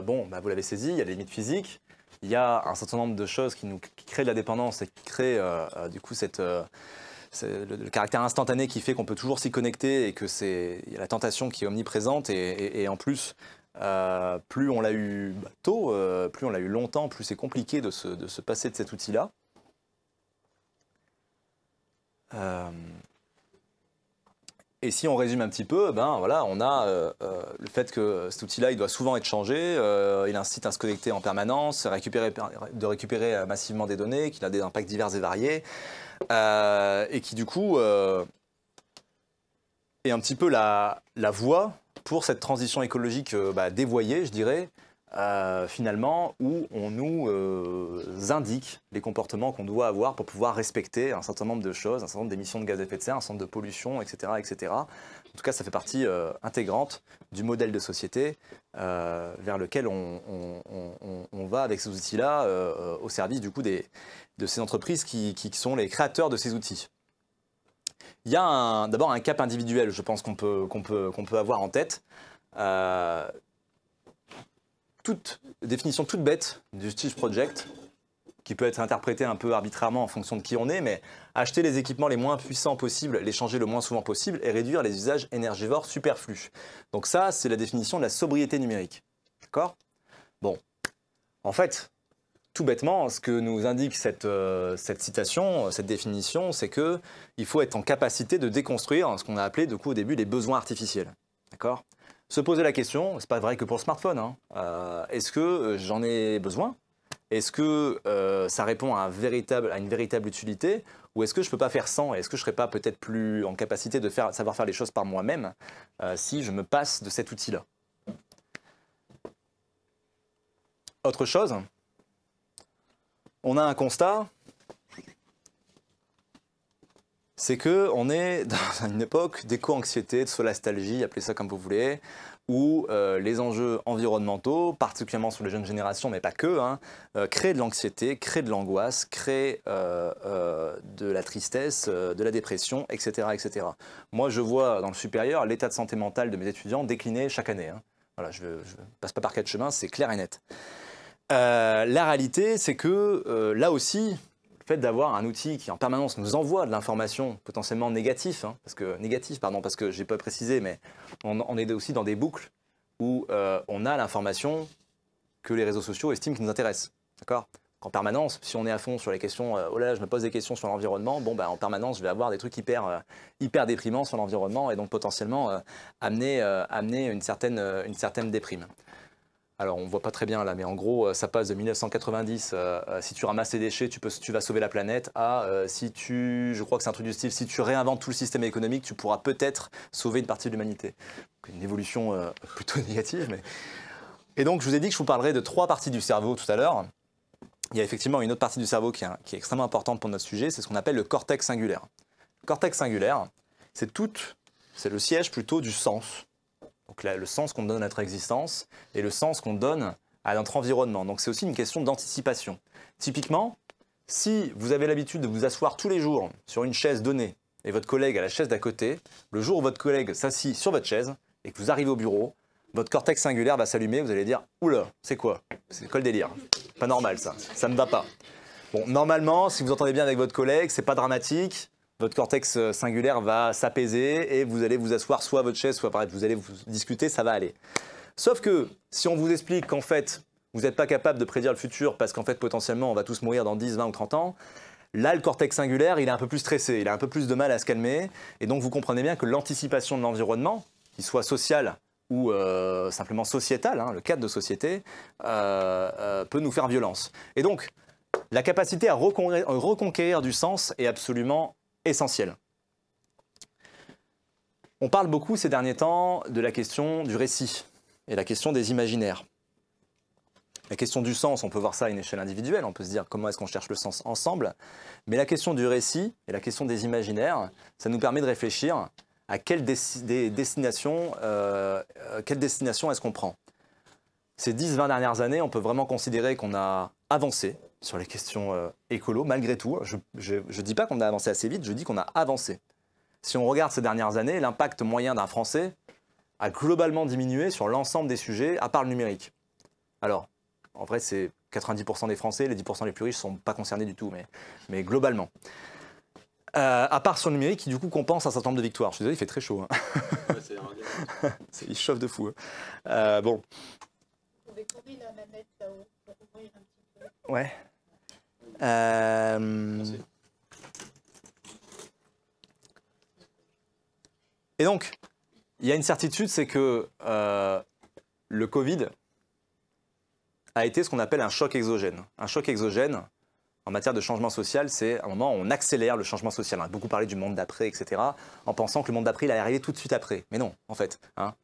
bon, bah, vous l'avez saisi, il y a des limites physiques, il y a un certain nombre de choses qui créent de la dépendance et qui créent du coup le caractère instantané qui fait qu'on peut toujours s'y connecter et il y a la tentation qui est omniprésente et en plus, plus on l'a eu tôt, plus on l'a eu longtemps, plus c'est compliqué de se passer de cet outil-là. Et si on résume un petit peu, ben voilà, on a le fait que cet outil-là, il doit souvent être changé, il incite à se connecter en permanence, de récupérer massivement des données, qu'il a des impacts divers et variés, et qui du coup est un petit peu la voie pour cette transition écologique dévoyée, je dirais, finalement, où on nous indique les comportements qu'on doit avoir pour pouvoir respecter un certain nombre de choses, un certain nombre d'émissions de gaz à effet de serre, un certain nombre de pollution, etc., etc. En tout cas, ça fait partie intégrante du modèle de société vers lequel on va avec ces outils-là au service du coup de ces entreprises qui sont les créateurs de ces outils. Il y a d'abord un cap individuel, je pense qu'on peut avoir en tête. Définition toute bête du Stitch Project, qui peut être interprétée un peu arbitrairement en fonction de qui on est, mais acheter les équipements les moins puissants possibles, les changer le moins souvent possible et réduire les usages énergivores superflus. Donc ça, c'est la définition de la sobriété numérique. D'accord? Bon, en fait, tout bêtement, ce que nous indique cette citation, cette définition, c'est qu'il faut être en capacité de déconstruire ce qu'on a appelé au début les besoins artificiels. D'accord? Se poser la question, c'est pas vrai que pour le smartphone, hein, est-ce que j'en ai besoin? Est-ce que ça répond à une véritable utilité? Ou est-ce que je ne peux pas faire sans? Est-ce que je ne serais pas peut-être plus en capacité de savoir faire les choses par moi-même si je me passe de cet outil-là? Autre chose, on a un constat, c'est qu'on est dans une époque d'éco-anxiété, de solastalgie, appelez ça comme vous voulez, où les enjeux environnementaux, particulièrement sur les jeunes générations, mais pas que, créent de l'anxiété, créent de l'angoisse, créent de la tristesse, de la dépression, etc., etc. Moi, je vois dans le supérieur l'état de santé mentale de mes étudiants décliner chaque année. Hein. Voilà, je ne passe pas par quatre chemins, c'est clair et net. La réalité, c'est que là aussi, le fait d'avoir un outil qui en permanence nous envoie de l'information potentiellement négative, hein, parce que je n'ai pas précisé, mais on est aussi dans des boucles où on a l'information que les réseaux sociaux estiment qui nous intéresse. D'accord ? En permanence, si on est à fond sur les questions, oh là, je me pose des questions sur l'environnement, bon, en permanence, je vais avoir des trucs hyper déprimants sur l'environnement et donc potentiellement amener une certaine déprime. Alors, on ne voit pas très bien là, mais en gros, ça passe de 1990, si tu ramasses tes déchets, tu vas sauver la planète, à je crois que c'est un truc du style, si tu réinventes tout le système économique, tu pourras peut-être sauver une partie de l'humanité. Une évolution plutôt négative. Mais... Et donc, je vous ai dit que je vous parlerai de 3 parties du cerveau tout à l'heure. Il y a effectivement une autre partie du cerveau qui est extrêmement importante pour notre sujet, c'est ce qu'on appelle le cortex singulaire. Le cortex singulaire, c'est le siège plutôt du sens. Donc là, le sens qu'on donne à notre existence et le sens qu'on donne à notre environnement. Donc c'est aussi une question d'anticipation. Typiquement, si vous avez l'habitude de vous asseoir tous les jours sur une chaise donnée et votre collègue à la chaise d'à côté, le jour où votre collègue s'assit sur votre chaise et que vous arrivez au bureau, votre cortex singulaire va s'allumer, vous allez dire « Oula, c'est quoi? C'est quoi le délire? Pas normal ça ne va pas. » Bon, normalement, si vous entendez bien avec votre collègue, c'est pas dramatique. Votre cortex singulaire va s'apaiser et vous allez vous asseoir soit à votre chaise, soit vous allez vous discuter, ça va aller. Sauf que si on vous explique qu'en fait, vous n'êtes pas capable de prédire le futur parce qu'en fait, potentiellement, on va tous mourir dans 10, 20 ou 30 ans, là, le cortex singulaire, il est un peu plus stressé, il a un peu plus de mal à se calmer. Et donc, vous comprenez bien que l'anticipation de l'environnement, qu'il soit social ou simplement sociétal, hein, le cadre de société, peut nous faire violence. Et donc, la capacité à reconquérir du sens est absolument essentielle. On parle beaucoup ces derniers temps de la question du récit et la question des imaginaires. La question du sens, on peut voir ça à une échelle individuelle, on peut se dire comment est-ce qu'on cherche le sens ensemble, mais la question du récit et la question des imaginaires, ça nous permet de réfléchir à quelle destination est-ce qu'on prend. Ces 10-20 dernières années, on peut vraiment considérer qu'on a avancé sur les questions écolo, malgré tout. Je ne dis pas qu'on a avancé assez vite, je dis qu'on a avancé. Si on regarde ces dernières années, l'impact moyen d'un Français a globalement diminué sur l'ensemble des sujets, à part le numérique. Alors, en vrai, c'est 90% des Français, les 10% les plus riches ne sont pas concernés du tout, mais globalement. À part sur le numérique, qui du coup compense un certain nombre de victoires. Je suis désolé, il fait très chaud. Hein. Ouais, il chauffe de fou. Bon. Vous pouvez tourner la manette là-haut pour ouvrir un petit peu. Ouais. Et donc, il y a une certitude, c'est que le Covid a été ce qu'on appelle un choc exogène. Un choc exogène, en matière de changement social, c'est un moment où on accélère le changement social. On a beaucoup parlé du monde d'après, etc., en pensant que le monde d'après, il allait arriver tout de suite après. Mais non, en fait. Hein,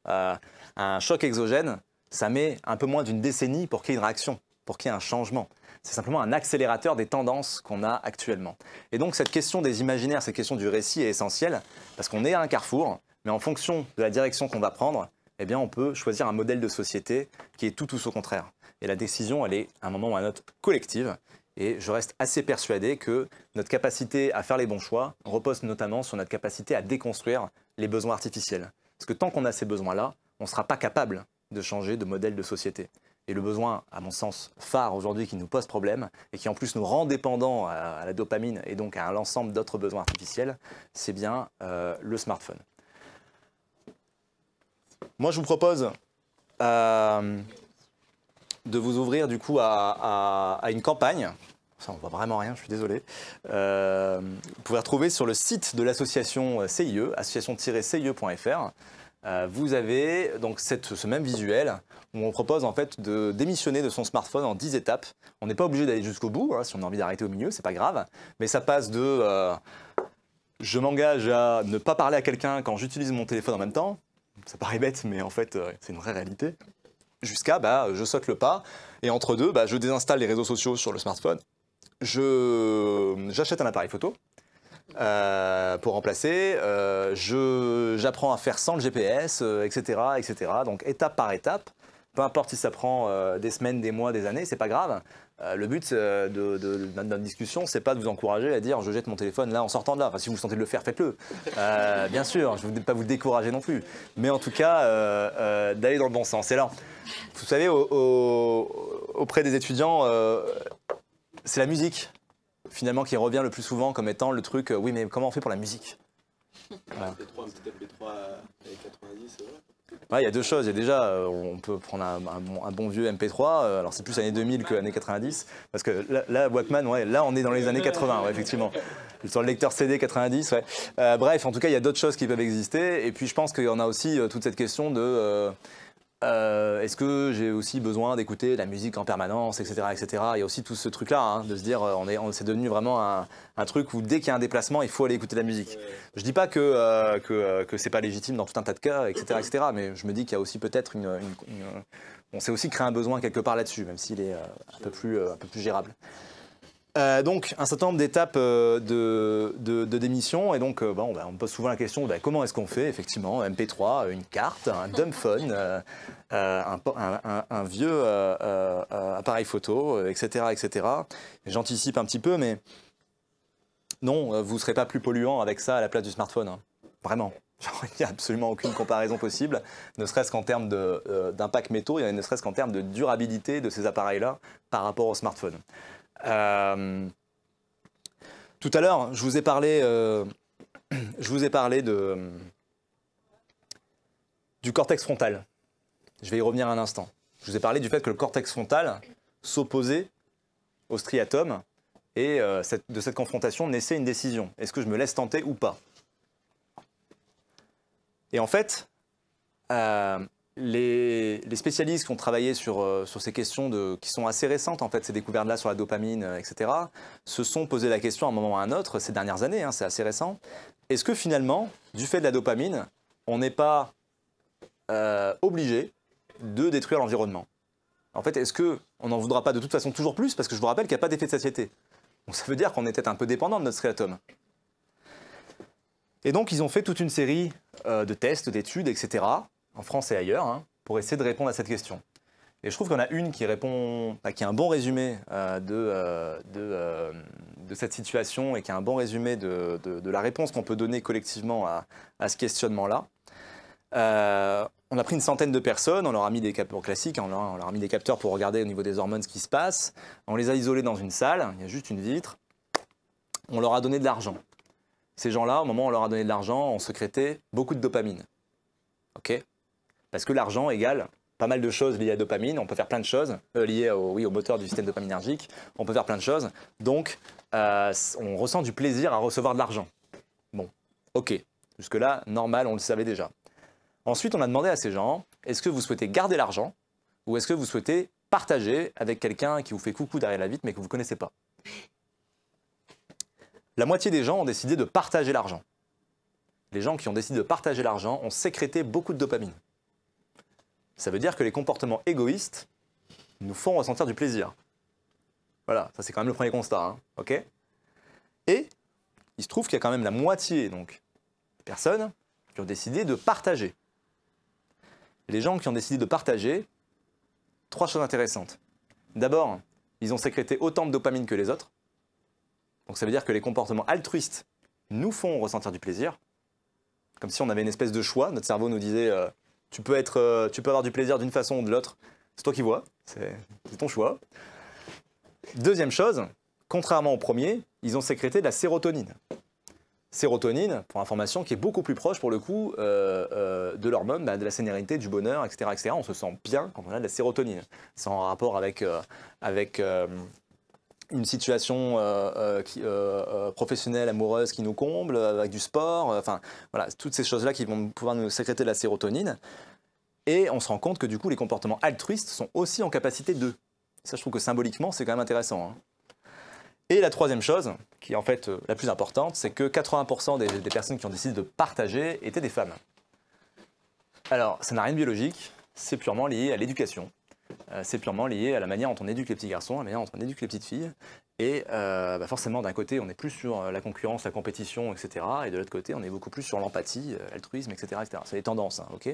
un choc exogène, ça met un peu moins d'une décennie pour qu'il y ait une réaction, pour qu'il y ait un changement. C'est simplement un accélérateur des tendances qu'on a actuellement. Et donc cette question des imaginaires, cette question du récit est essentielle, parce qu'on est à un carrefour, mais en fonction de la direction qu'on va prendre, eh bien on peut choisir un modèle de société qui est tout ou son contraire. Et la décision, elle est à un moment ou à un autre collective. Et je reste assez persuadé que notre capacité à faire les bons choix repose notamment sur notre capacité à déconstruire les besoins artificiels. Parce que tant qu'on a ces besoins-là, on ne sera pas capable de changer de modèle de société. Et le besoin, à mon sens, phare aujourd'hui qui nous pose problème et qui en plus nous rend dépendants à la dopamine et donc à l'ensemble d'autres besoins artificiels, c'est bien le smartphone. Moi, je vous propose de vous ouvrir du coup à une campagne. Ça, on voit vraiment rien, je suis désolé. Vous pouvez retrouver sur le site de l'association CIE, association-cie.fr. Vous avez donc ce même visuel où on propose en fait de démissionner de son smartphone en 10 étapes. On n'est pas obligé d'aller jusqu'au bout, hein, si on a envie d'arrêter au milieu, c'est pas grave. Mais ça passe de je m'engage à ne pas parler à quelqu'un quand j'utilise mon téléphone en même temps. Ça paraît bête, mais en fait, c'est une vraie réalité. Jusqu'à je saute le pas et entre deux, je désinstalle les réseaux sociaux sur le smartphone. J'achète un appareil photo pour remplacer. J'apprends à faire sans le GPS, etc., etc. Donc étape par étape. Peu importe si ça prend des semaines, des mois, des années, c'est pas grave. Le but de notre discussion, c'est pas de vous encourager à dire je jette mon téléphone là en sortant de là. Enfin, si vous sentez de le faire, faites-le. Bien sûr, je ne veux pas vous décourager non plus. Mais en tout cas, d'aller dans le bon sens. Et là, vous savez, auprès des étudiants, c'est la musique, finalement, qui revient le plus souvent comme étant le truc, oui, mais comment on fait pour la musique? Voilà. Un petit MP3 avec 90, c'est vrai. Ouais, il y a deux choses. Il y a déjà, on peut prendre un bon vieux MP3. Alors, c'est plus années 2000 que années 90. Parce que là, Walkman, ouais, là, on est dans les années 80, ouais, effectivement. Sur le lecteur CD 90, ouais. Bref, en tout cas, il y a d'autres choses qui peuvent exister. Et puis, je pense qu'il y en a aussi toute cette question de est-ce que j'ai aussi besoin d'écouter la musique en permanence, etc., etc. Il y a aussi tout ce truc-là, hein, de se dire, c'est devenu vraiment un truc où dès qu'il y a un déplacement, il faut aller écouter de la musique. Je dis pas que c'est pas légitime dans tout un tas de cas, etc., etc. Mais je me dis qu'il y a aussi peut-être on s'est aussi créé un besoin quelque part là-dessus, même s'il est un peu plus gérable. Donc, un certain nombre d'étapes de démission. Et donc, on me pose souvent la question, comment est-ce qu'on fait? Effectivement, MP3, une carte, un dumbphone, un vieux appareil photo, etc., etc. J'anticipe un petit peu, mais non, vous ne serez pas plus polluant avec ça à la place du smartphone. Hein. Vraiment. Il n'y a absolument aucune comparaison possible, ne serait-ce qu'en termes d'impact métaux, ne serait-ce qu'en termes de durabilité de ces appareils-là par rapport au smartphone. Tout à l'heure, je vous ai parlé du cortex frontal. Je vais y revenir un instant. Je vous ai parlé du fait que le cortex frontal s'opposait au striatum et de cette confrontation naissait une décision. Est-ce que je me laisse tenter ou pas? Et en fait, les spécialistes qui ont travaillé sur ces questions qui sont assez récentes, en fait, ces découvertes-là sur la dopamine, etc., se sont posé la question à un moment ou à un autre, ces dernières années, hein, c'est assez récent. Est-ce que finalement, du fait de la dopamine, on n'est pas obligé de détruire l'environnement? En fait, est-ce qu'on n'en voudra pas de toute façon toujours plus? Parce que je vous rappelle qu'il n'y a pas d'effet de satiété. Donc ça veut dire qu'on est peut-être un peu dépendant de notre striatum. Et donc, ils ont fait toute une série de tests, d'études, etc., en France et ailleurs, hein, pour essayer de répondre à cette question. Et je trouve qu'on a une qui répond, qui a un bon résumé de cette situation et qui a un bon résumé de la réponse qu'on peut donner collectivement à ce questionnement-là. On a pris une centaine de personnes, on leur a mis des capteurs classiques, on leur a mis des capteurs pour regarder au niveau des hormones ce qui se passe. On les a isolés dans une salle, il y a juste une vitre. On leur a donné de l'argent. Ces gens-là, au moment où on leur a donné de l'argent, ont sécrété beaucoup de dopamine. OK? Parce que l'argent égale pas mal de choses liées à la dopamine. On peut faire plein de choses, liées au moteur du système dopaminergique. On peut faire plein de choses. Donc, on ressent du plaisir à recevoir de l'argent. Bon, OK. Jusque-là, normal, on le savait déjà. Ensuite, on a demandé à ces gens, est-ce que vous souhaitez garder l'argent ou est-ce que vous souhaitez partager avec quelqu'un qui vous fait coucou derrière la vitre mais que vous ne connaissez pas? La moitié des gens ont décidé de partager l'argent. Les gens qui ont décidé de partager l'argent ont sécrété beaucoup de dopamine. Ça veut dire que les comportements égoïstes nous font ressentir du plaisir. Voilà, ça c'est quand même le premier constat. Hein, okay? Et il se trouve qu'il y a quand même la moitié donc, des personnes qui ont décidé de partager. Les gens qui ont décidé de partager, trois choses intéressantes. D'abord, ils ont sécrété autant de dopamine que les autres. Donc ça veut dire que les comportements altruistes nous font ressentir du plaisir. Comme si on avait une espèce de choix. Notre cerveau nous disait tu peux avoir du plaisir d'une façon ou de l'autre. C'est toi qui vois, c'est ton choix. Deuxième chose, contrairement au premier, ils ont sécrété de la sérotonine. Sérotonine, pour information, qui est beaucoup plus proche pour le coup de l'hormone, de la sérénité, du bonheur, etc., etc. On se sent bien quand on a de la sérotonine. C'est en rapport avec une situation professionnelle, amoureuse qui nous comble, avec du sport, enfin voilà, toutes ces choses-là qui vont pouvoir nous sécréter de la sérotonine. Et on se rend compte que du coup, les comportements altruistes sont aussi en capacité de. Ça, je trouve que symboliquement, c'est quand même intéressant. Hein. Et la troisième chose, qui est en fait la plus importante, c'est que 80% des personnes qui ont décidé de partager étaient des femmes. Alors, ça n'a rien de biologique, c'est purement lié à l'éducation. C'est purement lié à la manière dont on éduque les petits garçons, à la manière dont on éduque les petites filles. Et forcément, d'un côté, on est plus sur la concurrence, la compétition, etc. Et de l'autre côté, on est beaucoup plus sur l'empathie, l'altruisme, etc. C'est les tendances, hein, ok.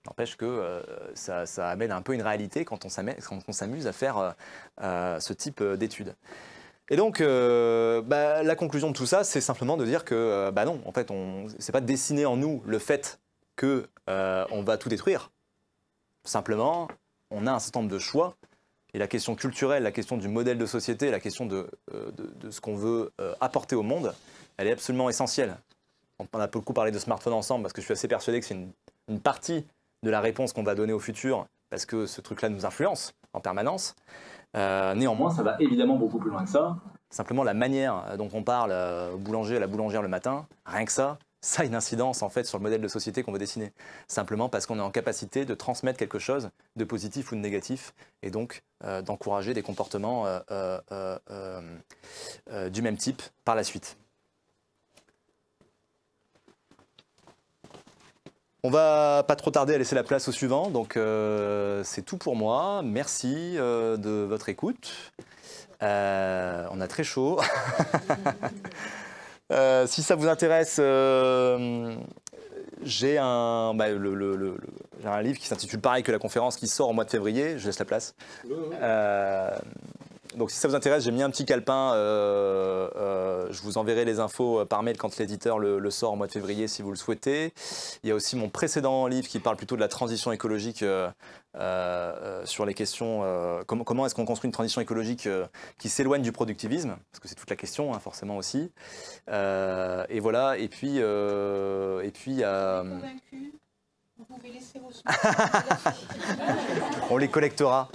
N'empêche que ça amène un peu une réalité quand on s'amuse à faire ce type d'études. Et donc, la conclusion de tout ça, c'est simplement de dire que, non, en fait, c'est pas de dessiner en nous le fait qu'on va tout détruire. Simplement, on a un certain nombre de choix. Et la question culturelle, la question du modèle de société, la question de ce qu'on veut apporter au monde, elle est absolument essentielle. On a beaucoup parlé de smartphone ensemble parce que je suis assez persuadé que c'est une partie de la réponse qu'on va donner au futur parce que ce truc-là nous influence en permanence. Néanmoins, ça va évidemment beaucoup plus loin que ça. Simplement, la manière dont on parle au boulanger, à la boulangère le matin, rien que ça a une incidence en fait sur le modèle de société qu'on veut dessiner. Simplement parce qu'on est en capacité de transmettre quelque chose de positif ou de négatif et donc d'encourager des comportements du même type par la suite. On va pas trop tarder à laisser la place au suivant, donc c'est tout pour moi. Merci de votre écoute. On a très chaud. Si ça vous intéresse, j'ai un livre qui s'intitule pareil que la conférence qui sort au mois de février. Je laisse la place. Donc si ça vous intéresse, j'ai mis un petit calepin. Je vous enverrai les infos par mail quand l'éditeur le sort au mois de février si vous le souhaitez. Il y a aussi mon précédent livre qui parle plutôt de la transition écologique sur les questions comment est-ce qu'on construit une transition écologique qui s'éloigne du productivisme, parce que c'est toute la question hein, forcément aussi. Et voilà. Et puis Convaincu, vous pouvez laisser vos on les collectera.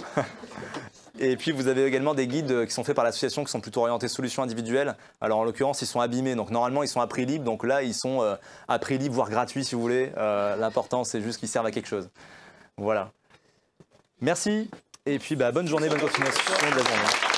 Et puis vous avez également des guides qui sont faits par l'association qui sont plutôt orientés solutions individuelles. Alors en l'occurrence ils sont abîmés, donc normalement ils sont à prix libre, donc là ils sont à prix libre voire gratuits si vous voulez. L'important c'est juste qu'ils servent à quelque chose. Voilà. Merci et puis bonne journée, bonne continuation de la journée.